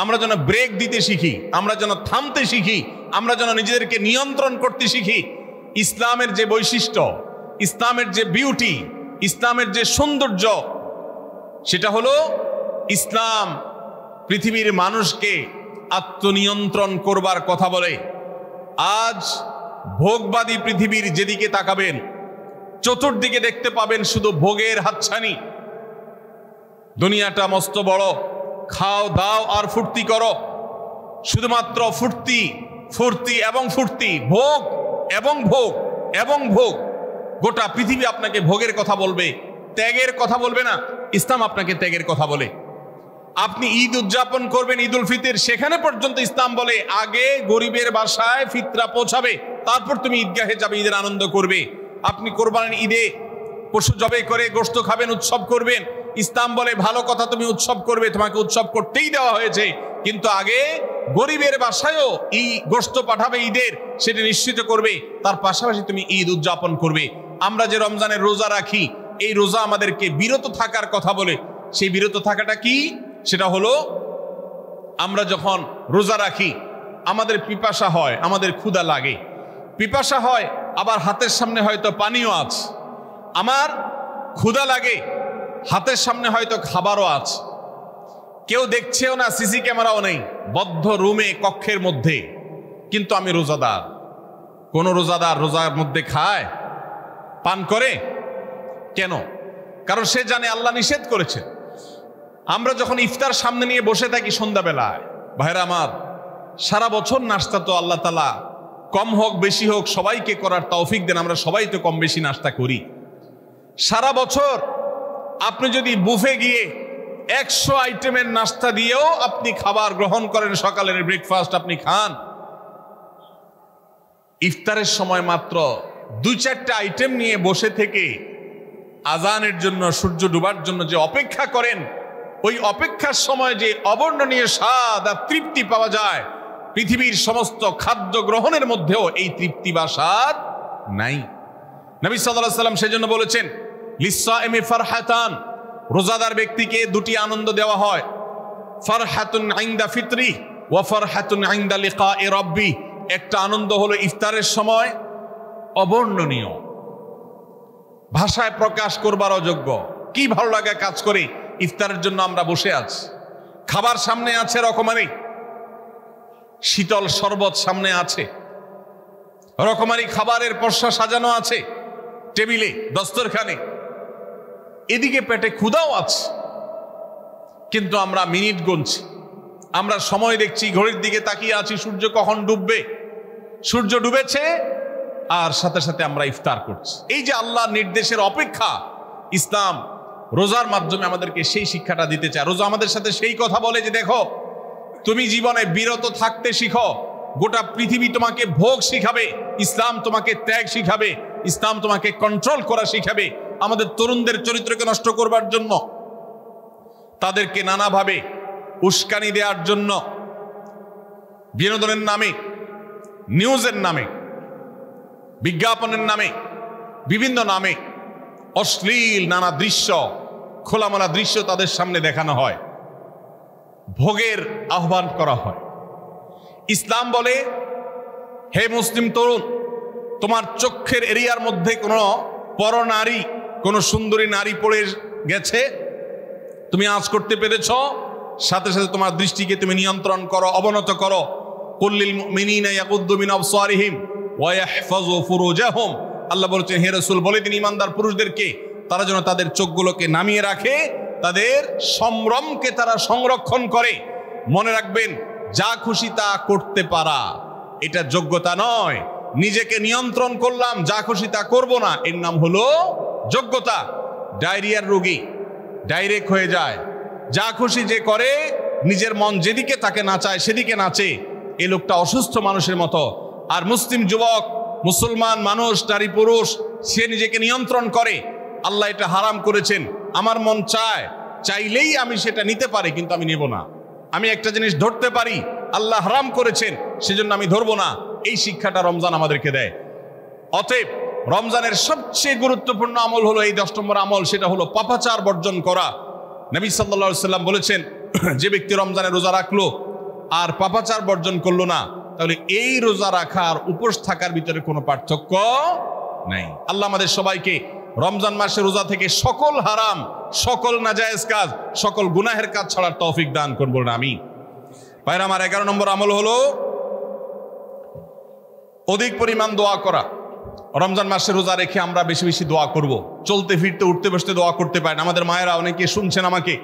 আমরা যেন ব্রেক দিতে শিখি, আমরা যেন থামতে শিখি, আমরা যেন নিজেদেরকে নিয়ন্ত্রণ করতে শিখি। ইসলামের যে বৈশিষ্ট্য, ইসলামের যে বিউটি, ইসলামের যে সৌন্দর্য, সেটা হলো ইসলাম পৃথিবীর মানুষকে আত্মনিয়ন্ত্রণ করবার কথা বলে। আজ ভোগবাদী পৃথিবীর যেদিকে তাকাবেন, চতুর্দিকে দেখতে পাবেন শুধু ভোগের হাতছানি। দুনিয়াটা মস্ত বড়, খাও দাও আর ফুর্তি করো, শুধুমাত্র ফুর্তি ফুর্তি এবং ফুর্তি, ভোগ এবং ভোগ এবং ভোগ। গোটা পৃথিবী আপনাকে ভোগের কথা বলবে, ত্যাগের কথা বলবে না। ইসলাম আপনাকে ত্যাগের কথা বলে। আপনি ঈদ উদযাপন করবেন, ঈদ উল ফিতর, সেখানে পর্যন্ত ইসলাম বলে আগে গরিবের বাসায় ফিতরা পৌঁছাবে, তারপর তুমি ঈদগাহে যাবে, ঈদের আনন্দ করবে। আপনি কোরবানির ঈদে পশু জবাই করে গোশত খাবেন, উৎসব করবেন, ইসলাম বলে ভালো কথা, তুমি উৎসব করবে, তোমাকে উৎসব করতেই দেওয়া হয়েছে, কিন্তু আগে গরিবের বাসায়ও এই গোশত পাঠাবে ঈদের, সেটা নিশ্চিত করবে, তার পাশাপাশি তুমি ঈদ উদযাপন করবে। আমরা যে রমজানের রোজা রাখি, এই রোজা আমাদেরকে বিরত থাকার কথা বলে। সেই বিরত থাকাটা কি? সেটা হলো আমরা যখন রোজা রাখি আমাদের পিপাসা হয়, আমাদের ক্ষুধা লাগে, পিপাসা হয়, আবার হাতের সামনে হয়তো পানিও আছে, আমার ক্ষুধা লাগে, হাতের সামনে হয়তো খাবারও আছে, কেউ দেখছেও না, সিসি ক্যামেরাও নেই, বদ্ধ রুমে কক্ষের মধ্যে, কিন্তু আমি রোজাদার। কোন রোজাদার রোজার মধ্যে খায়, পান করে? কেন? কারণ সে জানে আল্লাহ নিষেধ করেছে। আমরা যখন ইফতার সামনে নিয়ে বসে থাকি সন্ধ্যাবেলায়, ভাইরা আমার, সারা বছর নাস্তা তো আল্লাহ তাআলা কম হোক বেশি হোক সবাইকে করার তৌফিক দেন, আমরা সবাই তো কম বেশি নাস্তা করি। সারা বছর আপনি যদি বুফে গিয়ে 100 আইটেমের নাস্তা দিয়েও আপনি খাবার গ্রহণ করেন, সকালের ব্রেকফাস্ট আপনি খান, ইফতারের সময় মাত্র 2-4টা আইটেম নিয়ে বসে থেকে আজানের জন্য, সূর্য ডুবার জন্য যে অপেক্ষা করেন, ওই অপেক্ষার সময় যে অবর্ণনীয় স্বাদ আর তৃপ্তি পাওয়া যায়, পৃথিবীর সমস্ত খাদ্য গ্রহণের মধ্যেও এই তৃপ্তি বা স্বাদ নাই। নবী সাল্লাল্লাহু আলাইহি ওয়াসাল্লাম সেজন্য বলেছেন, লিসসাইমি ফারহাতান, রোজাদার ব্যক্তিকে দুটি আনন্দ দেওয়া হয়, ফারহাতুন ইনদা ফিতরি ওয়া ফারহাতুন ইনদা লিকাই রাব্বি। একটা আনন্দ হলো ইফতারের সময়, অবর্ণনীয়, ভাষায় প্রকাশ করবার অযোগ্য, কি ভালো লাগা কাজ করে ইফতারের জন্য আমরা বসে আছি, খাবার সামনে আছে রকমারি, শীতল শরবত সামনে আছে, রকমারি খাবারের পর্সা সাজানো আছে টেবিলে, দস্তরখানে, এদিকে পেটে ক্ষুধাও আছে, কিন্তু আমরা মিনিট গুনছি, আমরা সময় দেখছি, ঘড়ির দিকে তাকিয়ে আছি সূর্য কখন ডুববে। সূর্য ডুবেছে আর সাথে সাথে আমরা ইফতার করছি। এই যে আল্লাহর নির্দেশের অপেক্ষা, ইসলাম রোজার মাধ্যমে আমাদেরকে সেই শিক্ষাটা দিতে চায়। রোজা আমাদের সাথে সেই কথা বলে যে দেখো, তুমি জীবনে বিরত থাকতে শিখো, গোটা পৃথিবী তোমাকে ভোগ শিখাবে, ইসলাম তোমাকে ত্যাগ শিখাবে, ইসলাম তোমাকে কন্ট্রোল করা শিখাবে। আমাদের তরুণদের চরিত্রকে নষ্ট করবার জন্য, তাদেরকে নানাভাবে উস্কানি দেওয়ার জন্য, বিনোদনের নামে, নিউজের নামে, বিজ্ঞাপনের নামে, বিভিন্ন নামে অশ্লীল নানা দৃশ্য, খোলামেলা দৃশ্য তাদের সামনে দেখানো হয়, ভোগের আহ্বান করা হয়। ইসলাম বলে, হে মুসলিম তরুণ, তোমার চোখের এরিয়ার মধ্যে কোনো পরনারী, কোনো সুন্দরী নারী পড়ে গেছে, তুমি আঁচ করতে পেরেছ, সাথে সাথে তোমার দৃষ্টিকে তুমি নিয়ন্ত্রণ করো, অবনত করো। কুল্লিল মুমিনিনা ইয়াগুদ্দু মিন আবসারিহিম ওয়া ইয়াহফাযু ফুরুজাহুম। আল্লাহ বলেছেন, হে রাসূল বলে দিন ইমানদার পুরুষদেরকে তারা যেন তাদের চোখগুলোকে নামিয়ে রাখে, তাদের সম্ভ্রমকে তারা সংরক্ষণ করে। মনে রাখবেন, যা খুশি তা করতে পারা এটা যোগ্যতা নয়। নিজেকে নিয়ন্ত্রণ করলাম, যা খুশি তা করব না, এর নাম হলো যোগ্যতা। ডায়রিয়ার রোগী ডাইরেক্ট হয়ে যায়, যা খুশি যে করে, নিজের মন যেদিকে তাকে নাচায় সেদিকে নাচে, এই লোকটা অসুস্থ মানুষের মতো। আর মুসলিম যুবক, মুসলমান মানুষ, নারী পুরুষ, সে নিজেকে নিয়ন্ত্রণ করে। আল্লাহ এটা হারাম করেছেন, আমার মন চায়, চাইলেই আমি সেটা নিতে পারি, কিন্তু আমি নেব না। আমি একটা জিনিস ধরতে পারি, আল্লাহ হারাম করেছেন, সেজন্য আমি ধরবো না। এই শিক্ষাটা রমজান আমাদেরকে দেয়। অতএব রমজানের সবচেয়ে গুরুত্বপূর্ণ আমল হলো এই 10 নম্বর আমল, সেটা হলো পাপাচার বর্জন করা। নবী সাল্লাল্লাহু আলাইহি সাল্লাম বলেছেন, যে ব্যক্তি রমজানে রোজা রাখলো আর পাপাচার বর্জন করলো না, তাহলে এই রোজা রাখার উপোস থাকার ভিতরে কোনো পার্থক্য নাই। আল্লাহ আমাদের সবাইকে রমজান মাসে রোজা থেকে সকল হারাম, সকল নাজায়েজ কাজ, সকল গুনাহের কাজ ছাড়ার তৌফিক দান করুন, বলুন আমিন। ভাইরা আমার, 11 নম্বর আমল হলো অধিক পরিমাণ দোয়া করা। রমজান মাসে রোজা রেখে আমরা বেশি বেশি দোয়া করব। চলতে ফিরতে, উঠতে বসতে দোয়া করতে পারেন। আমাদের মায়েরা অনেকে শুনছেন আমাকে,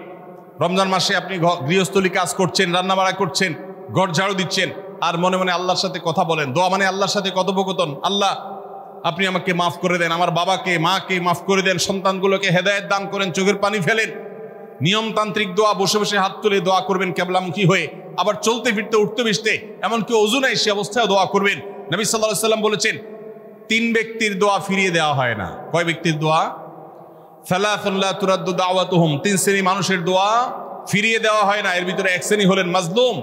রমজান মাসে আপনি গৃহস্থলী কাজ করছেন, রান্নাবাড়া করছেন, ঘর ঝাড়ু দিচ্ছেন, আর মনে মনে আল্লাহর সাথে কথা বলেন। দোয়া মানে আল্লাহর সাথে কথোপকথন। আল্লাহ, আপনি আমাকে মাফ করে দেন, আমার বাবাকে মাকে মাফ করে দেন, সন্তানগুলোকে হেদায়েত দান করেন, চোখের পানি ফেলেন। নিয়মতান্ত্রিক দোয়া, বসে বসে হাত তুলে দোয়া করবেন কেবলামুখী হয়ে। আবার চলতে ফিরতে, উঠতে বসতে, এমনকি ওযু নাই সে অবস্থায় দোয়া করবেন। নবী সাল্লাল্লাহু আলাইহি সাল্লাম বলেছেন, 3 ব্যক্তির দোয়া ফিরিয়ে দেওয়া হয় না। কয় ব্যক্তির দোয়া? সালাসুন লা তুরাদ্দু দাওয়াতুহুম। 3 শ্রেণী মানুষের দোয়া ফিরিয়ে দেওয়া হয় না। এর ভিতরে এক শ্রেণী হলেন মাজলুম,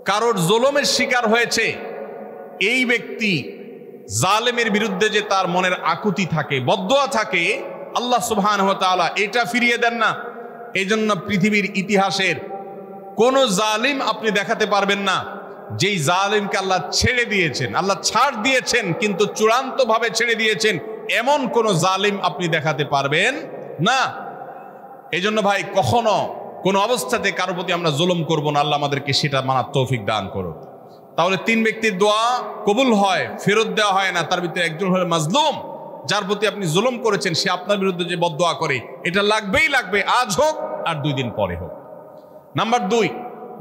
কারোর জুলুমের শিকার হয়েছে। এই ব্যক্তি জালেমের বিরুদ্ধে যে তার মনের আকুতি থাকে, বদদোয়া থাকে, আল্লাহ সুবহানাহু ওয়া তাআলা এটা ফিরিয়ে দেন না। এই জন্য পৃথিবীর ইতিহাসের কোন জালিম আপনি দেখাতে পারবেন না যেই জালিমকে আল্লাহ ছেড়ে দিয়েছেন, আল্লাহ ছাড় দিয়েছেন কিন্তু চূড়ান্ত ভাবে ছেড়ে দিয়েছেন, এমন কোন জালিম আপনি দেখাতে পারবেন না। এই জন্য ভাই, কখনো কোন অবস্থাতে কারো প্রতি আমরা জুলুম করব না। আল্লাহ আমাদেরকে সেটা মানার তৌফিক দান করুন। তাহলে 3 ব্যক্তির দোয়া কবুল হয়, ফেরত দেওয়া হয় না। তার ভিতরে একজন হলো মাজলুম, যার প্রতি আপনি জুলুম করেছেন, সে আপনার বিরুদ্ধে যে বদদোয়া করে, এটা লাগবেই লাগবে, আজ হোক আর 2 দিন পরে হোক। নাম্বার 2,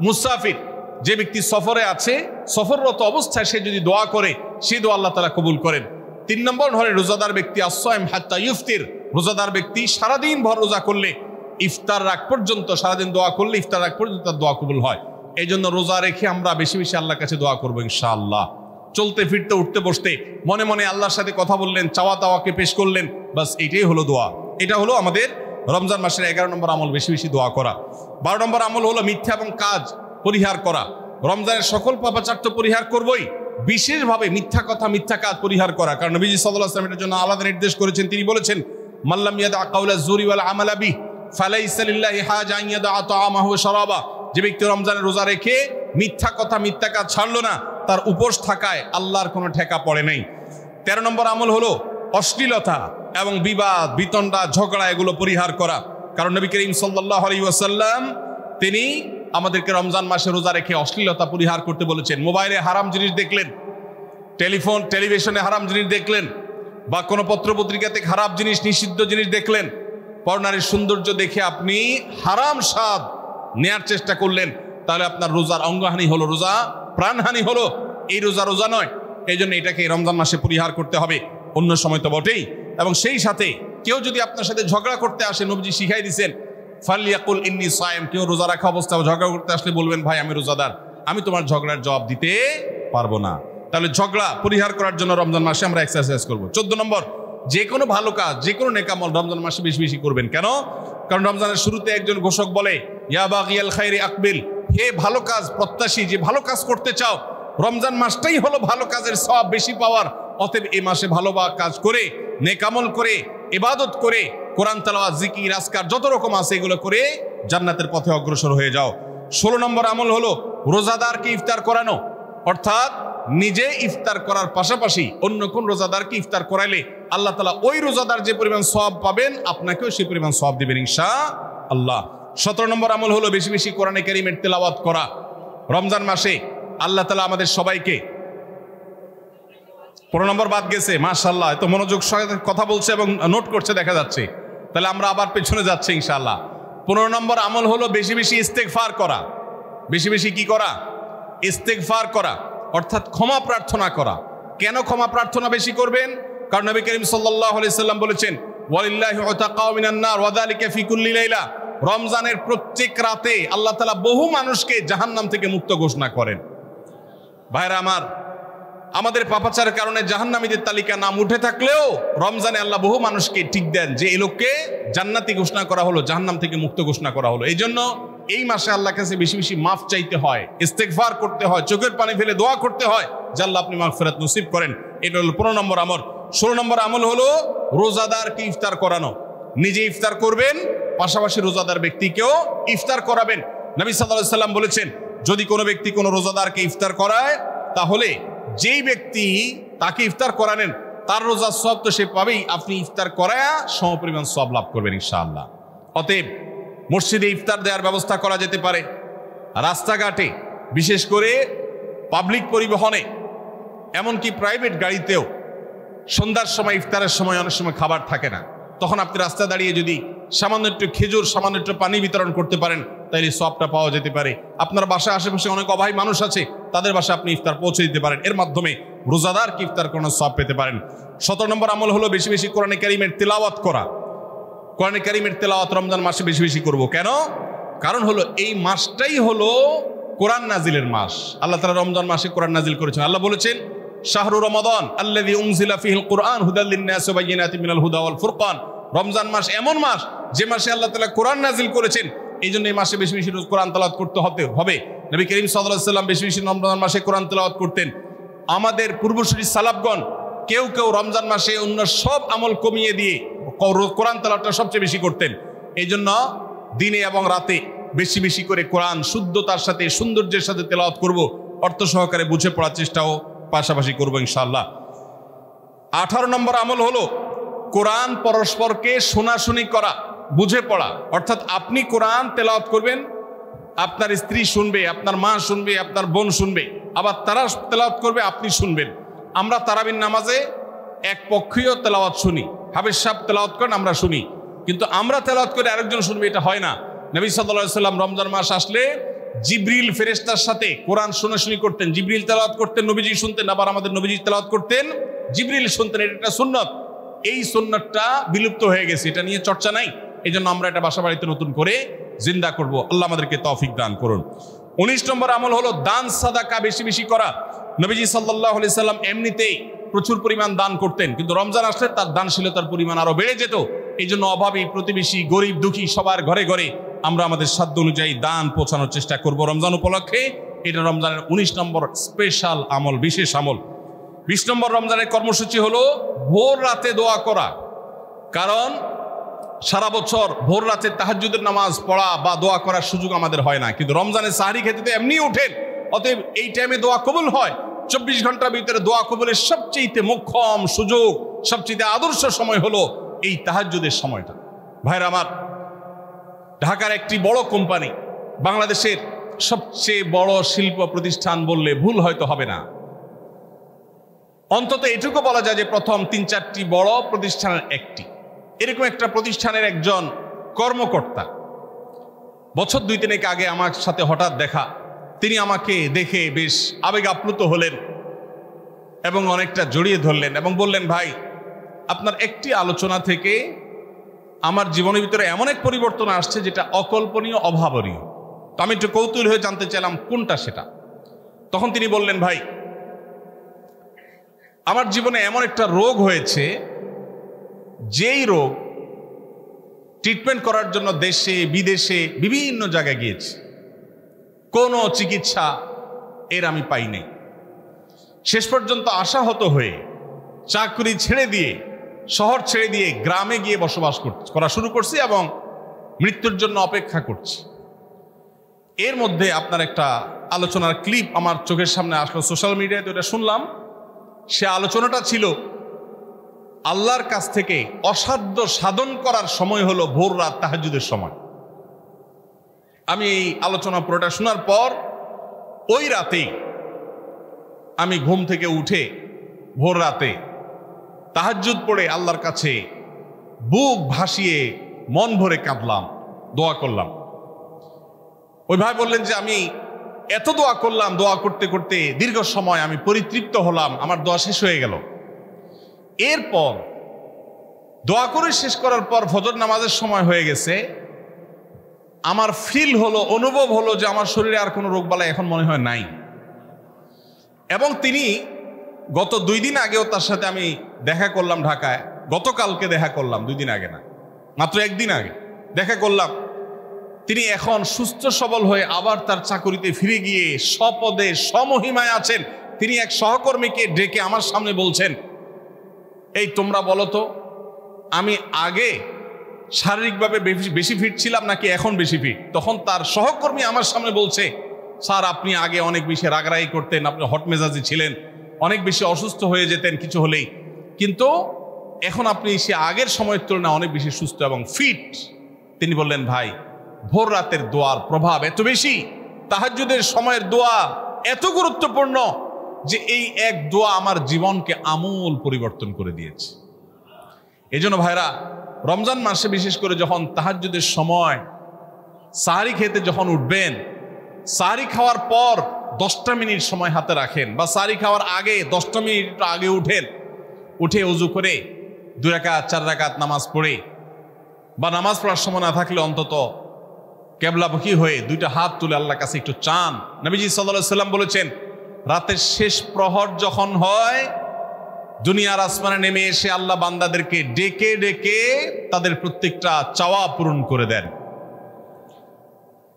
মুসাফির, যে ব্যক্তি সফরে আছে, সফররত অবস্থায় সে যদি দোয়া করে, সেই দোয়া আল্লাহ তাআলা কবুল করেন। 3 নম্বর হলো রোজাদার ব্যক্তি, আসসাইম হাত্তা ইফতির। রোজাদার ব্যক্তি সারাদিন ভর রোজা করলে, ইফতার রাগ পর্যন্ত, সারাদিন দোয়া করলে ইফতার রাগ পর্যন্ত তার দোয়া কবুল হয়। এই জন্য রোজা রেখে আমরা বেশি বেশি আল্লাহর কাছে দোয়া করবো ইনশাআল্লাহ। চলতে ফিরতে, উঠতে বসতে মনে মনে আল্লাহর সাথে কথা বললেন, চাওয়া তাওয়াকে পেশ করলেন, বাস এইটাই হলো দোয়া। এটা হলো আমাদের রমজান মাসের 11 নম্বর আমল, বেশি বেশি দোয়া করা। 12 নম্বর আমল হলো মিথ্যা এবং কাজ পরিহার করা। রমজানের সকল পাপাচার তো পরিহার করবই, বিশেষভাবে মিথ্যা কথা, মিথ্যা কাজ পরিহার করা। কারণ নবীজি সাল্লাল্লাহু আলাইহি ওয়াসাল্লাম এর জন্য আলাদা নির্দেশ করেছেন। তিনি বলেছেন, মাল্লাম ইয়াদা কাওলা যুরি ওয়াল আমালা বিহি ফালাইসা লিল্লাহি হাজা আন ইয়াদা তাআমাহু ওয়া শারাবা। যে ব্যক্তি রমজানে রোজা রেখে মিথ্যা কথা, মিথ্যা কাজ ছাড়লো না, তার উপোস থাকায় আল্লাহর কোনো ঠেকা পড়ে নাই। 13 নম্বর আমল হলো অশ্লীলতা এবং বিবাদ বিতণ্ডা ঝগড়া এগুলো পরিহার করা। কারণ নবী করিম সাল্লাল্লাহু আলাইহি ওয়াসাল্লাম তিনি আমাদেরকে রমজান মাসে রোজা রেখে অশ্লীলতা পরিহার করতে বলেছেন। মোবাইলে হারাম জিনিস দেখলেন, টেলিভিশনে হারাম জিনিস দেখলেন, বা কোনো পত্রপত্রিকাতে খারাপ জিনিস নিষিদ্ধ জিনিস দেখলেন, পরনারীর সৌন্দর্য দেখে আপনি হারাম স্বাদ নেয়ার চেষ্টা করলেন, তাহলে আপনার রোজার অঙ্গহানি হলো, রোজা প্রাণহানি হলো। এই রোজা নয়। এই জন্য এটাকে রমজান মাসে পরিহার করতে হবে, অন্য সময় তো বটেই। এবং সেই সাথে কেউ যদি আপনার সাথে ঝগড়া করতে আসে, নবীজি শিখাই দিয়েছেন ফালিয়াকুল ইন্নী সায়েম, কেউ রোজা রাখা অবস্থায় ঝগড়া করতে আসলে বলবেন ভাই আমি রোজাদার, আমি তোমার ঝগড়ার জবাব দিতে পারবো না। তাহলে ঝগড়া পরিহার করার জন্য রমজান মাসে আমরা এক্সারসাইজ করবো। 14 নম্বর, যে কোনো ভালো কাজ, যে কোনো নেকামল রমজান মাসে বেশি বেশি করবেন। কেন? কারণ রমজানের শুরুতে একজন ঘোষক বলে ইয়া বাগিয়াল খায়রি আকবিল, হে ভালো কাজ প্রত্যাশী, যে ভালো কাজ করতে চাও, রমজান মাসটাই হলো ভালো কাজের সওয়াব বেশি পাওয়ার। অতএব এই মাসে ভালো কাজ করে, নেকামল করে, ইবাদত করে, কোরআন তেলাওয়াত, জিকির, আজকার যত রকম আছে এগুলো করে জান্নাতের পথে অগ্রসর হয়ে যাও। 16 নম্বর আমল হলো রোজাদারকে ইফতার করানো, অর্থাৎ নিজে ইফতার করার পাশাপাশি অন্য কোন রোজাদারকে ইফতার করাইলে আল্লাহ তাআলা ওই রোজাদার যে পরিমাণ সওয়াব পাবেন আপনাকেও সেই পরিমাণ সওয়াব দিবেন ইনশাআল্লাহ। 17 নম্বর আমল হলো বেশি বেশি কোরআনে কারীমের তেলাওয়াত করা। রমজান মাসে আল্লাহ তাআলা আমাদের সবাইকে, 15 নম্বর বাদ গেছে, মাশাআল্লাহ এত মনোযোগ সহকারে কথা বলছে এবং নোট করছে দেখা যাচ্ছে, তাহলে আমরা আবার পেছনে যাচ্ছি ইনশাআল্লাহ। 15 নম্বর আমল হলো বেশি বেশি ইস্তেগফার করা। বেশি বেশি কি করা? ইস্তেগফার করা, অর্থাৎ ক্ষমা প্রার্থনা করা। কেন ক্ষমা প্রার্থনা বেশি করবেন? কারণ নবী করিম সাল্লাল্লাহু আলাইহি সাল্লাম বলেছেন ওয়ালিল্লাহি উতাকাউ মিনান নার ওয়া যালিকা ফি কুল্লি লাইলা, রমজানের প্রত্যেক রাতে আল্লাহ তাআলা বহু মানুষকে জাহান্নাম থেকে মুক্ত ঘোষণা করেন। ভাইরা আমার, আমাদের পাপাচারের কারণে জাহান্নামীদের তালিকা নাম উঠে থাকলেও রমজানে আল্লাহ বহু মানুষকে ঠিক দেন যে এই লোককে জান্নাতি ঘোষণা করা হলো, জাহান্নাম থেকে মুক্ত ঘোষণা করা হলো। এই জন্য এই মাসে আল্লাহর কাছে বেশি বেশি মাফ চাইতে হয়, ইস্তেগফার করতে হয়, চোখের পানি ফেলে দোয়া করতে হয় যে আল্লাহ আপনি মাগফিরাত নসিব করেন। এটা হলো 15 নম্বর আমল। 16 নম্বর আমল হলো রোজাদারকে ইফতার করানো। নিজে ইফতার করবেন, পাশাপাশি রোজাদার ব্যক্তিকেও ইফতার করাবেন। নবী সাল্লাল্লাহু আলাইহি সাল্লাম বলেছেন যদি কোনো ব্যক্তি কোনো রোজাদারকে ইফতার করায়, তাহলে যেই ব্যক্তি তাকে ইফতার করালেন তার রোজার সওয়াব তো সে পাবেই, আপনি ইফতার করায়া সমপরিমাণ সওয়াব লাভ করবেন ইনশাআল্লাহ। অতএব মসজিদে ইফতার দেওয়ার ব্যবস্থা করা যেতে পারে, রাস্তাঘাটে, বিশেষ করে পাবলিক পরিবহনে, এমনকি প্রাইভেট গাড়িতেও সন্ধ্যার সময়, ইফতারের সময় অনেক সময় খাবার থাকে না, তখন আপনি রাস্তায় দাঁড়িয়ে যদি সামান্য একটু খেজুর, সামান্য একটু পানি বিতরণ করতে পারেন তাহলে সওয়াবটা পাওয়া যেতে পারে। আপনার বাসায় আশেপাশে অনেক অভাবী মানুষ আছে, তাদের বাসায় আপনি ইফতার পৌঁছে দিতে পারেন, এর মাধ্যমে রোজাদারকে ইফতার করানোর সওয়াব পেতে পারেন। 17 নম্বর আমল হলো বেশি বেশি কোরআনে কারীমের তেলাওয়াত করা। কোরআনে কারীমের তেলাওয়াত রমজান মাসে বেশি বেশি করব। কেন? কারণ হলো এই মাসটাই হলো কোরআন নাজিলের মাস। আল্লাহ তাআলা রমজান মাসে কোরআন নাজিল করেছেন। আল্লাহ বলেছেন শাহরু রমাদান আল্লাযী উনজিলা ফীহিল কুরআন হুদাল লিন-নাস ওয়া বায়িনাতিন মিনাল হুদা ওয়াল ফুরকান। রমজান মাস এমন মাস যে মাসে আল্লাহ তাআলা কোরআন নাজিল করেছেন, এই জন্য এই মাসে বেশি বেশি কোরআন তেলাওয়াত করতে হবে। নবী করিম সাল্লাল্লাহু আলাইহি সাল্লাম বেশি বেশি রমজান মাসে কোরআন তেলাওয়াত করতেন। আমাদের পূর্বসূরি সালাফগণ কেউ কেউ রমজান মাসে অন্য সব আমল কমিয়ে দিয়ে কোরআন তেলাওয়াতটা সবচেয়ে বেশি করতেন। এই জন্য দিনে এবং রাতে বেশি বেশি করে কোরআন শুদ্ধতার সাথে, সৌন্দর্যের সাথে তেলাওয়াত করব, অর্থ সহকারে বুঝে পড়ার চেষ্টাও পাশাপাশি করবো ইনশাআল্লাহ। 18 নম্বর আমল হলো কোরআন পরস্পরকে শোনাশুনি করা, বুঝে পড়া। অর্থাৎ আপনি কোরআন তেলাওয়াত করবেন, আপনার স্ত্রী শুনবে, আপনার মা শুনবে, আপনার বোন শুনবে, আবার তারা তেলাওয়াত করবে, আপনি শুনবেন। আমরা তারাবির নামাজে এক পক্ষীয় তেলাওয়াত শুনি, হাফেজ সাহেব তেলাওয়াত করেন, আমরা শুনি, কিন্তু আমরা তেলাওয়াত করে আরেকজন শুনবে, এটা হয় না। নবী সাল্লাল্লাহু আলাইহি সাল্লাম রমজান মাস আসলে জিবরিল ফেরেশতার সাথে কোরআন শোনাশুনি করতেন। জিবরিল তেলাওয়াত করতেন, নবীজি শুনতেন, আবার আমাদের নবীজি তেলাওয়াত করতেন, জিবরিল শুনতেন। এটা সুন্নাত। এই সুন্নাতটা বিলুপ্ত হয়ে গেছে, এটা নিয়ে চর্চা নাই। এই জন্য আমরা এটা বাসা বাড়িতে নতুন করে জিন্দা করব। আল্লাহ আমাদেরকে তৌফিক দান করুন। 19 নম্বর আমল হলো দান সাদাকা বেশি বেশি করা। নবীজি সাল্লাল্লাহু আলাইহি সাল্লাম এমনিতেই প্রচুর পরিমাণ দান করতেন, কিন্তু রমজান আসলে তার দানশীলতার পরিমাণ আরো বেড়ে যেত। এই জন্য অভাবী, প্রতিবেশী, গরিব, দুঃখী সবার ঘরে ঘরে আমরা আমাদের সাধ্য অনুযায়ী দান পৌঁছানোর চেষ্টা করব রমজান উপলক্ষে। এটা রমজানের 19 নম্বর স্পেশাল আমল, বিশেষ আমল। 20 নম্বর রমজানের কর্মসূচি হলো ভোর রাতে দোয়া করা। কারণ সারা বছর ভোর রাতে তাহাজ্জুদের নামাজ পড়া বা দোয়া করার সুযোগ আমাদের হয় না, কিন্তু রমজানের সাহরি খেতে তো এমনি উঠেন, অতএব এই টাইমে দোয়া কবুল হয়। 24 ঘন্টার ভিতরে দোয়া কবুলের সবচেয়ে মোক্ষম সুযোগ সবচেয়ে আদর্শ সময় হলো এই তাহাজ্জুদের সময়টা। ভাইরা আমার, ঢাকার একটি বড় কোম্পানি, বাংলাদেশের সবচেয়ে বড় শিল্প প্রতিষ্ঠান বললে ভুল হয়তো হবে না, অন্তত এটুকু বলা যায় যে প্রথম ৩-৪টি বড় প্রতিষ্ঠানের একটি। এরকম একটা প্রতিষ্ঠানের একজন কর্মকর্তা বছর ২-৩ আগে আমার সাথে হঠাৎ দেখা। তিনি আমাকে দেখে বেশ আবেগ আপ্লুত হলেন এবং অনেকটা জড়িয়ে ধরলেন এবং বললেন, ভাই, আপনার একটি আলোচনা থেকে আমার জীবনের ভিতরে এমন এক পরিবর্তন আসছে যেটা অকল্পনীয়, অভাবনীয়। তো আমি একটু কৌতূহল হয়ে জানতে চাইলাম কোনটা সেটা। তখন তিনি বললেন, ভাই, আমার জীবনে এমন একটা রোগ হয়েছে, যেই রোগ ট্রিটমেন্ট করার জন্য দেশে বিদেশে বিভিন্ন জায়গায় গিয়েছি, কোনো চিকিৎসা এর আমি পাই নাই। শেষ পর্যন্ত আশাহত হয়ে চাকরি ছেড়ে দিয়ে, শহর ছেড়ে দিয়ে গ্রামে গিয়ে বসবাস করা শুরু করছি এবং মৃত্যুর জন্য অপেক্ষা করছি। এর মধ্যে আপনার একটা আলোচনার ক্লিপ আমার চোখের সামনে আসলো সোশ্যাল মিডিয়াতে, ওটা শুনলাম। সে আলোচনাটা ছিল আল্লাহর কাছ থেকে অসাধ্য সাধন করার সময় হলো ভোর রাত, তাহাজ্জুদের সময়। আমি এই আলোচনা পুরোটা শোনার পর ওই রাতেই আমি ঘুম থেকে উঠে ভোর রাতে তাহাজ্জুদ পড়ে আল্লাহর কাছে বুক ভাসিয়ে মন ভরে কাঁদলাম, দোয়া করলাম। ওই ভাই বললেন যে আমি এত দোয়া করলাম, দোয়া করতে করতে দীর্ঘ সময় আমি পরিতৃপ্ত হলাম, আমার দোয়া শেষ হয়ে গেল। এরপর দোয়া করে শেষ করার পর ফজর নামাজের সময় হয়ে গেছে, আমার ফিল হলো, অনুভব হলো যে আমার শরীরে আর কোনো রোগবালাই এখন মনে হয় নাই। এবং তিনি গত 2 দিন আগেও তার সাথে আমি দেখা করলাম ঢাকায়, গতকালকে দেখা করলাম, 2 দিন আগে না, মাত্র 1 দিন আগে দেখা করলাম। তিনি এখন সুস্থ সবল হয়ে আবার তার চাকরিতে ফিরে গিয়ে স্বপদে সমহিমায় আছেন। তিনি এক সহকর্মীকে ডেকে আমার সামনে বলছেন, এই তোমরা বলো তো, আমি আগে শারীরিকভাবে বেশি ফিট ছিলাম নাকি এখন বেশি ফিট? তখন তার সহকর্মী আমার সামনে বলছে, স্যার, আপনি আগে অনেক বেশি রাগারাগি করতেন, আপনি হট মেজাজি ছিলেন, অনেক বেশি অসুস্থ হয়ে যেতেন কিছু হলেই, কিন্তু এখন আপনি সে আগের সময়ের তুলনায় অনেক বেশি সুস্থ এবং ফিট। তিনি বললেন, ভাই, ভোর রাতের দোয়ার প্রভাব এত বেশি, তাহাজ্জুদের সময়ের দোয়া এত গুরুত্বপূর্ণ যে এই এক দোয়া আমার জীবনকে আমূল পরিবর্তন করে দিয়েছে। এই জন্য ভাইরা, রমজান মাসে বিশেষ করে যখন তাহাজ্জুদের সময় সাহারি খেতে যখন উঠবেন, সাহারি খাওয়ার পর 10টা মিনিট সময় হাতে রাখেন, বা সাহারি খাওয়ার আগে 10টা মিনিট আগে উঠে উজু করে 2 রাকাত 4 রাকাত নামাজ পড়ে, বা নামাজ পড়ার সময় না থাকলে অন্তত কেবলামুখী হয়ে 2টা হাত তুলে আল্লাহর কাছে একটু চান। নবীজি সাল্লাল্লাহু আলাইহি সাল্লাম বলেছেন, রাতের শেষ প্রহর যখন হয়, দুনিয়ার আসমানে নেমে এসে আল্লাহ বান্দাদেরকে ডেকে ডেকে তাদের প্রত্যেকটা চাওয়া পূরণ করে দেন।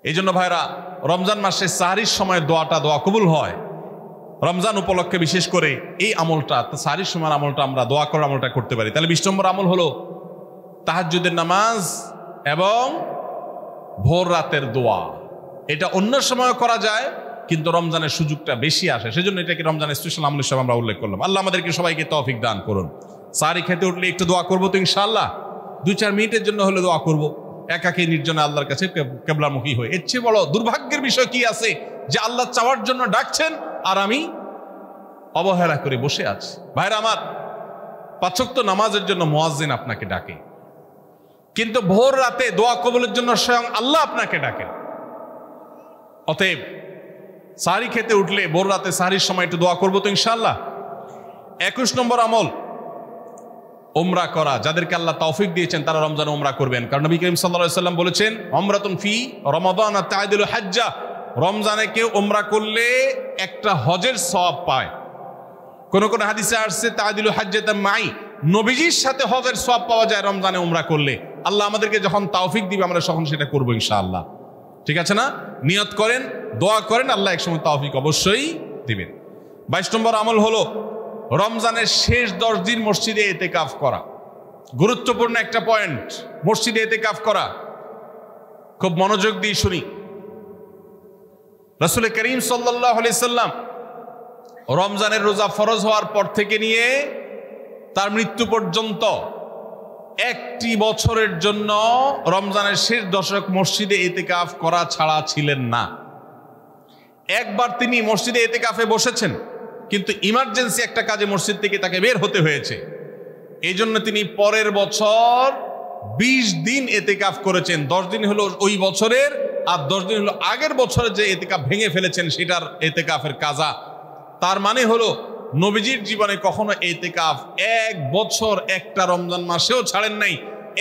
এই জন্য ভাইরা, রমজান মাসে সাহরির সময় দোয়া কবুল হয়। রমজান উপলক্ষে বিশেষ করে এই আমলটা, সাহরির সময় আমলটা, আমরা দোয়া করার আমলটা করতে পারি। তাহলে 20 নম্বর আমল হলো তাহাজ্জুদের নামাজ এবং ভোর রাতের দোয়া। এটা অন্য সময় করা যায়, কিন্তু রমজানের সুযোগটা বেশি আসে, সেজন্য এটাকে রমজানের স্পেশাল আমল হিসেবে আমরা উল্লেখ করলাম। আল্লাহ আমাদেরকে সবাইকে তৌফিক দান করুন। সাহরি খেতে উঠলে একটু দোয়া করবো তো ইনশাআল্লাহ, 2-4 মিনিটের জন্য হলে দোয়া করব, একাকী নির্জনে আল্লাহর কাছে কেবলামুখী হয়ে। এর চেয়ে বড় দুর্ভাগ্যের বিষয় কি আছে যে আল্লাহ চাওয়ার জন্য ডাকছেন আর আমি অবহেলা করে বসে আছি। ভাইরা আমার, 5 ওয়াক্ত নামাজের জন্য মুয়াজ্জিন আপনাকে ডাকে, কিন্তু ভোর রাতে দোয়া কবুলের জন্য স্বয়ং আল্লাহ আপনাকে ডাকেন। অতএব সাহরি খেতে উঠলে ভোর রাতে সাহরির সময় একটু দোয়া করবো তো ইনশাআল্লাহ। 21 নম্বর আমল, উমরা করা। যাদেরকে আল্লাহ তৌফিক দিয়েছেন তারা রমজানে উমরা করবেন, কারণ নবী করিম সাল্লাল্লাহু আলাইহি ওয়াসাল্লাম বলেছেন, উমরাতুন ফি রমাদান তা'দিলু হাজ্জা। রমজানে কেউ উমরা করলে একটা হজের সওয়াব পায়। কোন কোন হাদিসে আসছে তা'দিলু হাজ্জাতাম মাই, নবীজির সাথে হজের সওয়াব পাওয়া যায় রমজানে উমরা করলে। আল্লাহ আমাদেরকে যখন তৌফিক দিবে আমরা তখন সেটা করবো ইনশাআল্লাহ। ঠিক আছে না? নিয়ত করেন, দোয়া করেন, আল্লাহ একসময় তৌফিক অবশ্যই দিবেন। 22 নম্বর আমল হলো রমজানের শেষ 10 দিন মসজিদে ইতিকাফ করা। গুরুত্বপূর্ণ একটা পয়েন্ট, মসজিদে ইতিকাফ করা। খুব মনোযোগ দিয়ে শুনি। রাসূল করিম সাল্লাল্লাহু আলাইহি সাল্লাম রমজানের রোজা ফরজ হওয়ার পর থেকে নিয়ে তার মৃত্যু পর্যন্ত একটি বছরের জন্য রমজানের শেষ দশক মসজিদে ইতিকাফ করা ছাড়া ছিলেন না। একবার তিনি মসজিদে ইতিকাফে বসেছেন, কিন্তু ইমার্জেন্সি একটা কাজে মসজিদ থেকে তাকে বের হতে হয়েছে। এই জন্য তিনি পরের বছর 20 দিন ইতিকাফ করেছেন। 10 দিন হলো ওই বছরের, আর 10 দিন হলো আগের বছরে যে ইতিকাফ ভেঙে ফেলেছেন সেটার ইতিকাফের কাজা। তার মানে হলো নবীজির জীবনে কখনো ইতিকাফ 1 বছর একটা রমজান মাসেও ছাড়েন নাই।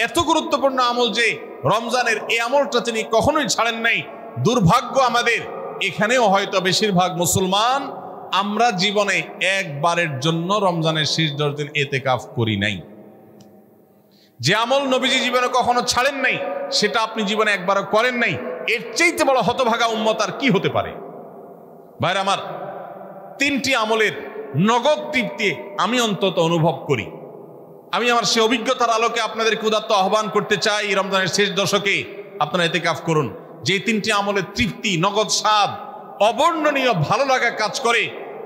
এত গুরুত্বপূর্ণ আমল যে রমজানের এই আমলটা তিনি কখনোই ছাড়েন নাই। দুর্ভাগ্য আমাদের, এখানেও হয়তো বেশিরভাগ মুসলমান আমরা জীবনে একবারের জন্য রমজানের শেষ 10 দিন ইতিকাফ করি নাই। যে আমল নবীজি জীবনে কখনো ছাড়েন নাই সেটা আপনি জীবনে একবারও করেন নাই। এর চাইতে বড় হতভাগা উম্মত আর কি হতে পারে? ভাইরা আমার, 3টি আমলের নগদ তৃপ্তি আমি অন্তত অনুভব করি। আমি আমার সে অভিজ্ঞতার আলোকে আপনাদেরকে উদাত্ত আহ্বান করতে চাই, রমজানের শেষ দশকে আপনারা ইতিকাফ করুন। যে 3টি আমলের তৃপ্তি, নগদ স্বাদ, অবর্ণনীয় ভালো লাগা কাজ করে,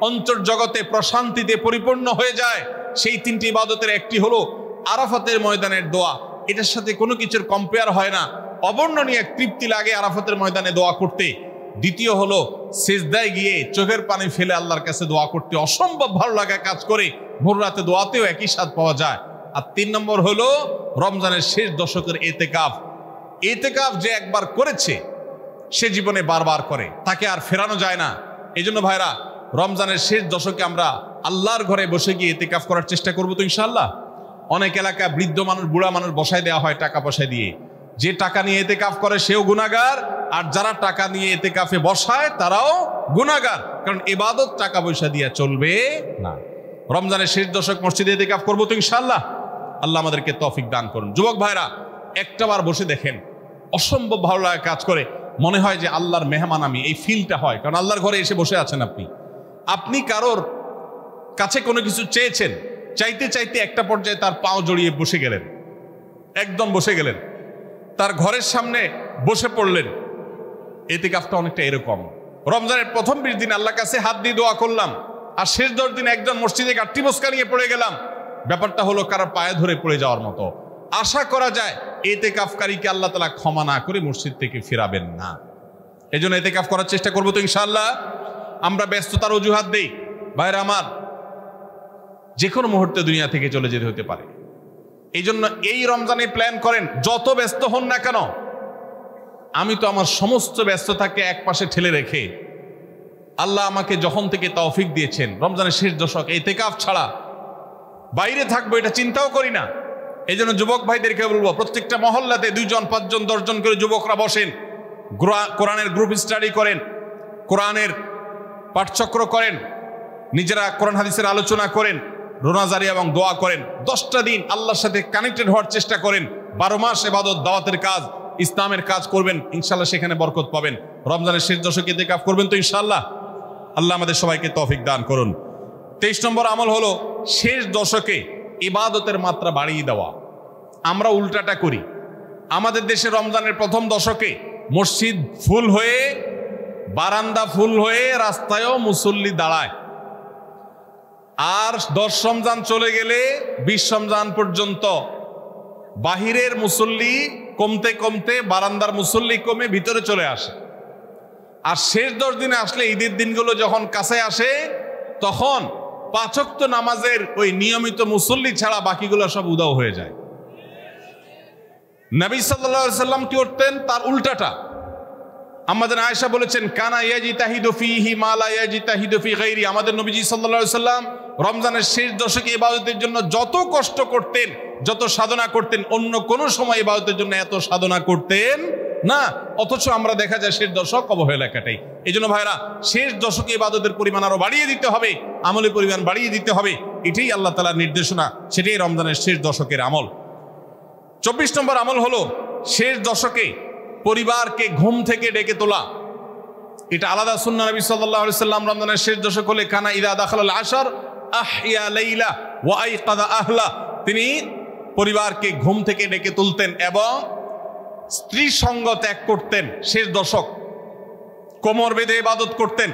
অন্তর্জগতে প্রশান্তিতে পরিপূর্ণ হয়ে যায়। সেই 3টি ইবাদতের একটি হলো আরাফাতের ময়দানের দোয়া। এটার সাথে কোনো কিছুর কম্পেয়ার হয় না। অবর্ণনীয় এক তৃপ্তি লাগে আরাফাতের ময়দানে দোয়া করতে। দ্বিতীয় হলো সিজদায় গিয়ে চোখের পানি ফেলে আল্লাহর কাছে দোয়া করতে অসম্ভব ভালো লাগা কাজ করে। ভোর রাতে দোয়াতেও একই স্বাদ পাওয়া যায়। আর 3 নম্বর হলো রমজানের শেষ দশকের ইতিকাফ। ইতিকাফ যে একবার করেছে সে জীবনে বারবার করে, তাকে আর ফেরানো যায় না। এই জন্য ভাইরা, রমজানের শেষ দশকে আমরা আল্লাহর ঘরে বসে গিয়ে ইতিকাফ করার চেষ্টা করবো তো ইনশাআল্লাহ। অনেক এলাকায় বৃদ্ধ মানুষ, বুড়া মানুষ বসায় দেওয়া হয় টাকা পয়সা দিয়ে। যে টাকা নিয়ে ইতিকাফ করে সেও গুনাহগার, আর যারা টাকা নিয়ে ইতিকাফে বসায় তারাও গুনাহগার। কারণ ইবাদত টাকা পয়সা দিয়ে চলবে না। রমজানের শেষ দশক মসজিদে ইতিকাফ করবো তো ইনশাআল্লাহ। আল্লাহ আমাদেরকে তৌফিক দান করুন। যুবক ভাইরা, একটাবার বসে দেখেন, অসম্ভব ভালো লাগা কাজ করে। মনে হয় যে আল্লাহর মেহমান আমি, এই ফিলটা হয়। কারণ আল্লাহর ঘরে এসে বসে আছেন আপনি কারোর কাছে কোনো কিছু চেয়েছেন, চাইতে চাইতে একটা পর্যায়ে তার পাও জড়িয়ে বসে গেলেন, একদম বসে গেলেন, তার ঘরের সামনে বসে পড়লেন। ইতিকাফটা অনেকটা এরকম। রমজানের প্রথম 20 দিন আল্লাহর কাছে হাত দিয়ে দোয়া করলাম, আর শেষ 10 দিন একজন মসজিদে গাঁটটি বসকা নিয়ে পড়ে গেলাম। ব্যাপারটা হলো কারোর পায়ে ধরে পড়ে যাওয়ার মতো। আশা করা যায় ইতিকাফকারীকে আল্লাহ তাআলা ক্ষমা না করে মসজিদ থেকে ফেরাবেন না। এই জন্য ইতিকাফ করার চেষ্টা করবো তো ইনশাআল্লাহ। আমরা ব্যস্ততার অজুহাত দেই। ভাইরা আমার, যে কোনো মুহূর্তে দুনিয়া থেকে চলে যেতে হতে পারে। এই জন্য এই রমজানে প্ল্যান করেন, যত ব্যস্ত হন না কেন। আমি তো আমার সমস্ত ব্যস্ততাকে এক পাশে ঠেলে রেখে আল্লাহ আমাকে যখন থেকে তৌফিক দিয়েছেন, রমজানের শেষ দশক ইতিকাফ ছাড়া বাইরে থাকবো এটা চিন্তাও করি না। এই জন্য যুবক ভাইদেরকে বলবো, প্রত্যেকটা মহল্লাতে 2 জন 5 জন 10 জন করে যুবকরা বসেন, কোরআনের গ্রুপ স্টাডি করেন, কোরআনের পাঠচক্র করেন, নিজেরা কোরআন হাদিসের আলোচনা করেন, রোনাজারি এবং দোয়া করেন। 10টা দিন আল্লাহর সাথে কানেক্টেড হওয়ার চেষ্টা করেন। 12 মাস ইবাদত, দাওয়াতের কাজ, ইসলামের কাজ করবেন, ইনশাআল্লাহ সেখানে বরকত পাবেন। রমজানের শেষ দশকে ইতিকাফ করবেন তো ইনশাআল্লাহ। আল্লাহ আমাদের সবাইকে তৌফিক দান করুন। 23 নম্বর আমল হলো শেষ দশকে ইবাদতের মাত্রা বাড়িয়ে দেওয়া। আমরা উল্টাটা করি। আমাদের দেশে রমজানের প্রথম দশকে মসজিদ ফুল হয়ে, বারান্দা ফুল হয়ে, রাস্তায়ও মুসল্লি দাঁড়ায়। আর 10 রমজান চলে গেলে 20 রমজান পর্যন্ত বাহিরের মুসল্লি কমতে কমতে বারান্দার মুসল্লি কমে ভিতরে চলে আসে। আর শেষ 10 দিনে আসলে, ঈদের দিনগুলো যখন কাছে আসে, তখন 5 ওয়াক্ত নামাজের ওই নিয়মিত মুসল্লি ছাড়া বাকিগুলো সব উদাও হয়ে যায়। নবী সাল্লাল্লাহু আলাইহি সাল্লাম কি করতেন? তার উল্টাটা। আমাদের আয়েশা বলেছেন, কানা ইয়াজিতাহিদু ফীহি মা লা ইয়াজিতাহিদু ফী গায়রি। আমাদের নবীজি সাল্লাল্লাহু আলাইহি সাল্লাম রমজানের শেষ দশকে ইবাদতের জন্য যত কষ্ট করতেন, যত সাধনা করতেন, অন্য কোন সময় ইবাদতের জন্য এত সাধনা করতেন না। অথচ আমরা দেখা যায় শেষ দশক অবহেলা কাটাই। এই জন্য ভাইরা, শেষ দশকে ইবাদতের পরিমাণ আরো বাড়িয়ে দিতে হবে, আমলের পরিমাণ বাড়িয়ে দিতে হবে। এটাই আল্লাহ তাআলার নির্দেশনা, সেটাই রমজানের শেষ দশকের আমল। 24 নম্বর আমল হলো শেষ দশকে পরিবারকে ঘুম থেকে ডেকে তোলা। এটা আলাদা সুন্নাহ। নবী সাল্লাল্লাহু আলাইহি সাল্লাম রমজানের শেষ দশক হলে কানা ইযা দাখালাল আশর আহইয়া লাইলা ওয়া আইকাযা আহলা। তিনি পরিবারকে ঘুম থেকে ডেকে তুলতেন এবং স্ত্রী সঙ্গ ত্যাগ করতেন। শেষ দশক কোমর বেঁধে ইবাদত করতেন।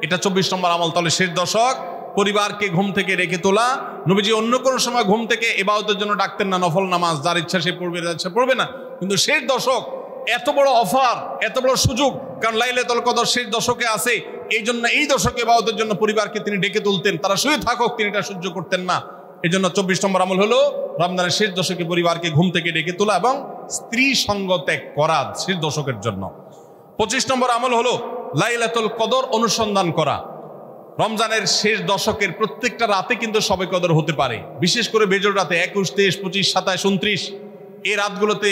এটা 24 নম্বর আমল। তাহলে শেষ দশক পরিবারকে ঘুম থেকে রেখে তোলা। নবীজি অন্য কোনো সময় ঘুম থেকে ইবাদতের জন্য ডাকতেন না, নফল নামাজ যার ইচ্ছা সে পড়বে, ইচ্ছা পড়বে না। কিন্তু শেষ দশক এত বড় অফার, এত বড় সুযোগ, কারণ লাইলাতুল কদর শেষ দশকে আছে, এই জন্য এই দশকে ইবাদতের জন্য পরিবারকে তিনি ডেকে তুলতেন। তারা শুয়ে থাকুক, তিনি এটা সহ্য করতেন না। এই জন্য 24 নম্বর আমল হলো রমজানের শেষ দশকে পরিবারকে ঘুম থেকে ডেকে তোলা এবং স্ত্রী সঙ্গ ত্যাগ করা শেষ দশকের জন্য। 25 নম্বর আমল হলো লাইলাতুল কদর অনুসন্ধান করা। রমজানের শেষ দশকের প্রত্যেকটা রাতে কিন্তু শবে কদর হতে পারে, বিশেষ করে বেজোড় রাতে 21, 23, 25, 27, 29 এই রাতগুলোতে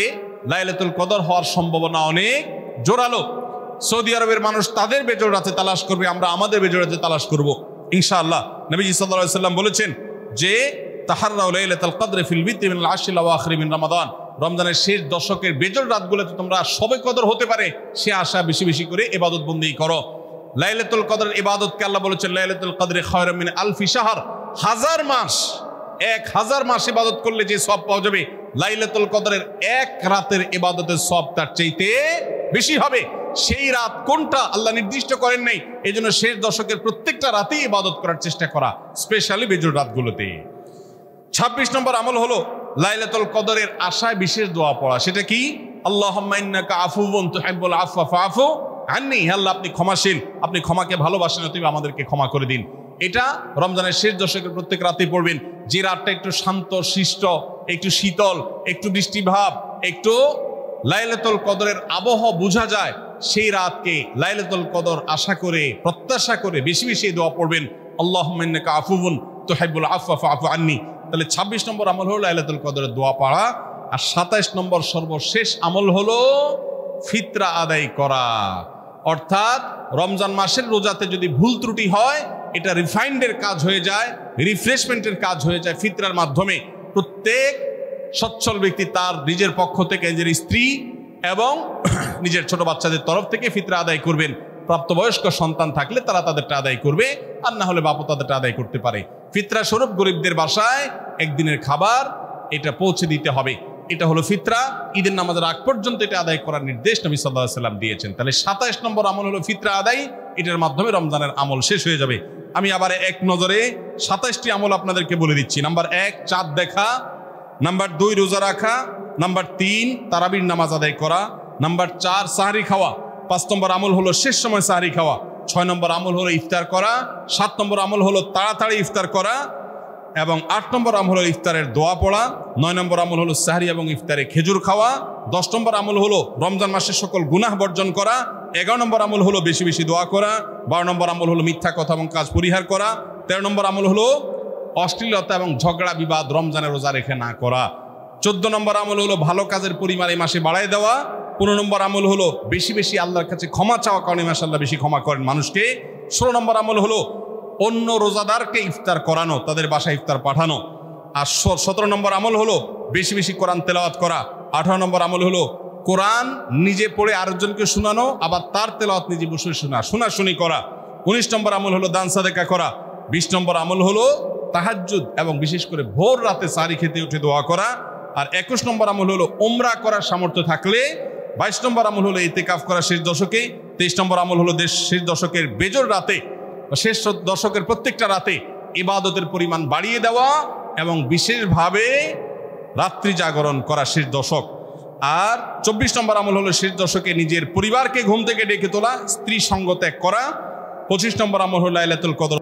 লাইলাতুল কদর হওয়ার সম্ভাবনা অনেক জোরালো। সৌদি আরবের মানুষ তাদের বেজোড় রাতে তালাশ করবে, আমরা আমাদের বেজোড় রাতে তালাশ করব ইনশাআল্লাহ। নবীজি সাল্লাল্লাহু আলাইহি ওয়াসাল্লাম বলেছেন যে তাহাররাউ লাইলাতুল কদর ফিল বিত্রি মিনাল আশরিল আওয়াখির মিন রমাদান, রমজানের শেষ দশকের বেজোড় রাতগুলোতে তোমরা শবে কদর হতে পারে সে আশা বেশি বেশি করে ইবাদত বন্দেগী করো। লাইলাতুল কদরের ইবাদতকে আল্লাহ বলেছেন লাইলাতুল কদরে খায়রুম মিন আলফি শাহর, 1000 মাস, 1000 মাস ইবাদত করলে যে সওয়াব পাওয়া যাবে, লাইলাতুল কদরের এক রাতের ইবাদতের সওয়াব তার চাইতে বেশি হবে। সেই রাত কোনটা আল্লাহ নির্দিষ্ট করেন নাই, এজন্য শেষ দশকের প্রত্যেকটা রাতেই ইবাদত করার চেষ্টা করা, স্পেশালি বেজোড় রাতগুলোতে। 26 নম্বর আমল হলো লাইলাতুল কদরের আশায় বিশেষ দোয়া পড়া। সেটা কি? আল্লাহুম্মা ইন্নাকা আফুউন তুহিব্বুল আফওয়া ফাআফু আন্নী, আল্লাহ আপনি ক্ষমাশীল, আপনি ক্ষমাকে ভালোবাসেন, তুমি আমাদেরকে ক্ষমা করে দিন। এটা রমজানের শেষ দশকের প্রত্যেক রাতেই পড়বেন। যে রাতটা একটু শান্ত শিষ্ট, একটু শীতল, একটু বৃষ্টিভাব, একটু লাইলাতুল কদরের আবহাওয়া বোঝা যায়, সেই রাতকে লাইলাতুল কদর আশা করে প্রত্যাশা করে বেশি বেশি দোয়া পড়বেন, আল্লাহুম্মা ইন্নাকা আফুউন তুহিব্বুল আফওয়া ফাআফু আন্নী। তাহলে 26 নম্বর আমল হলো লাইলাতুল কদরের দোয়া পড়া। আর 27 নম্বর সর্বশেষ আমল হলো ফিতরা আদায় করা। অর্থাৎ রমজান মাসের রোজাতে যদি ভুল ত্রুটি হয়, এটা রিফাইন্ডের কাজ হয়ে যায়, রিফ্রেশমেন্টের কাজ হয়ে যায় ফিতরার মাধ্যমে। প্রত্যেক সচ্ছল ব্যক্তি তার নিজের পক্ষ থেকে, নিজের স্ত্রী এবং নিজের ছোট বাচ্চাদের তরফ থেকে ফিতরা আদায় করবেন। প্রাপ্তবয়স্ক সন্তান থাকলে তারা তাদেরটা আদায় করবে, আর না হলে বাপও তাদেরটা আদায় করতে পারে। ফিতরা স্বরূপ গরিবদের বাসায় একদিনের খাবার এটা পৌঁছে দিতে হবে। এটা হলো ফিতরা। ঈদের নামাজের আগ পর্যন্ত এটা আদায় করার নির্দেশ নবী সাল্লাল্লাহু আলাইহি ওয়াসাল্লাম দিয়েছেন। তাহলে 27 নম্বর আমল হলো ফিতরা আদায়। এটার মাধ্যমে রমজানের আমল শেষ হয়ে যাবে। আমি আবার এক নজরে 27টি আমল আপনাদেরকে বলে দিচ্ছি। নাম্বার 1 চাঁদ দেখা, নাম্বার 2 রোজা রাখা, নাম্বার 3 তারাবির নামাজ আদায় করা, নাম্বার 4 সাহরি খাওয়া, 5 নম্বর আমল হলো শেষ সময় সাহরি খাওয়া, 6 নম্বর আমল হলো ইফতার করা, 7 নম্বর আমল হলো তাড়াতাড়ি ইফতার করা, এবং 8 নম্বর আমল হলো ইফতারের দোয়া পড়া, 9 নম্বর আমল হলো সাহরি এবং ইফতারে খেজুর খাওয়া, 10 নম্বর আমল হলো রমজান মাসের সকল গুনাহ বর্জন করা, 11 নম্বর আমল হলো বেশি বেশি দোয়া করা, 12 নম্বর আমল হলো মিথ্যা কথা এবং কাজ পরিহার করা, 13 নম্বর আমল হলো অশ্লীলতা এবং ঝগড়া বিবাদ রমজানের রোজা রেখে না করা, 14 নম্বর আমল হলো ভালো কাজের পরিমাণ এই মাসে বাড়ায় দেওয়া, 15 নম্বর আমল হলো বেশি বেশি আল্লাহর কাছে ক্ষমা চাওয়া, কারণ এই মাসে আল্লাহ বেশি ক্ষমা করেন মানুষকে, 16 নম্বর আমল হলো অন্য রোজাদারকে ইফতার করানো, তাদের বাসায় ইফতার পাঠানো, আর 17 নম্বর আমল হলো বেশি বেশি কোরআন তেলাওয়াত করা, 18 নম্বর আমল হলো কোরআন নিজে পড়ে আরেকজনকে শোনানো, আবার তার তেলাওয়াত নিজে বসে শোনাশুনি করা, 19 নম্বর আমল হলো দান সাদেকা করা, 20 নম্বর আমল হলো তাহাজ্জুদ এবং বিশেষ করে ভোর রাতে সারি খেতে উঠে দোয়া করা, আর 21 নম্বর আমল হলো উমরা করার সামর্থ্য থাকলে, 22 নম্বর আমল হলো ইতিকাফ করা শেষ দশকে, 23 নম্বর আমল হলো শেষ দশকের বেজোর রাতে, শেষ দশকের প্রত্যেকটা রাতে ইবাদতের পরিমাণ বাড়িয়ে দেওয়া এবং বিশেষভাবে রাত্রি জাগরণ করা শেষ দশক, আর 24 নম্বর আমল হলো শেষ দশকে নিজের পরিবারকে ঘুম থেকে ডেকে তোলা, স্ত্রী সঙ্গ ত্যাগ করা, 25 নম্বর আমল হলো লাইলাতুল কদর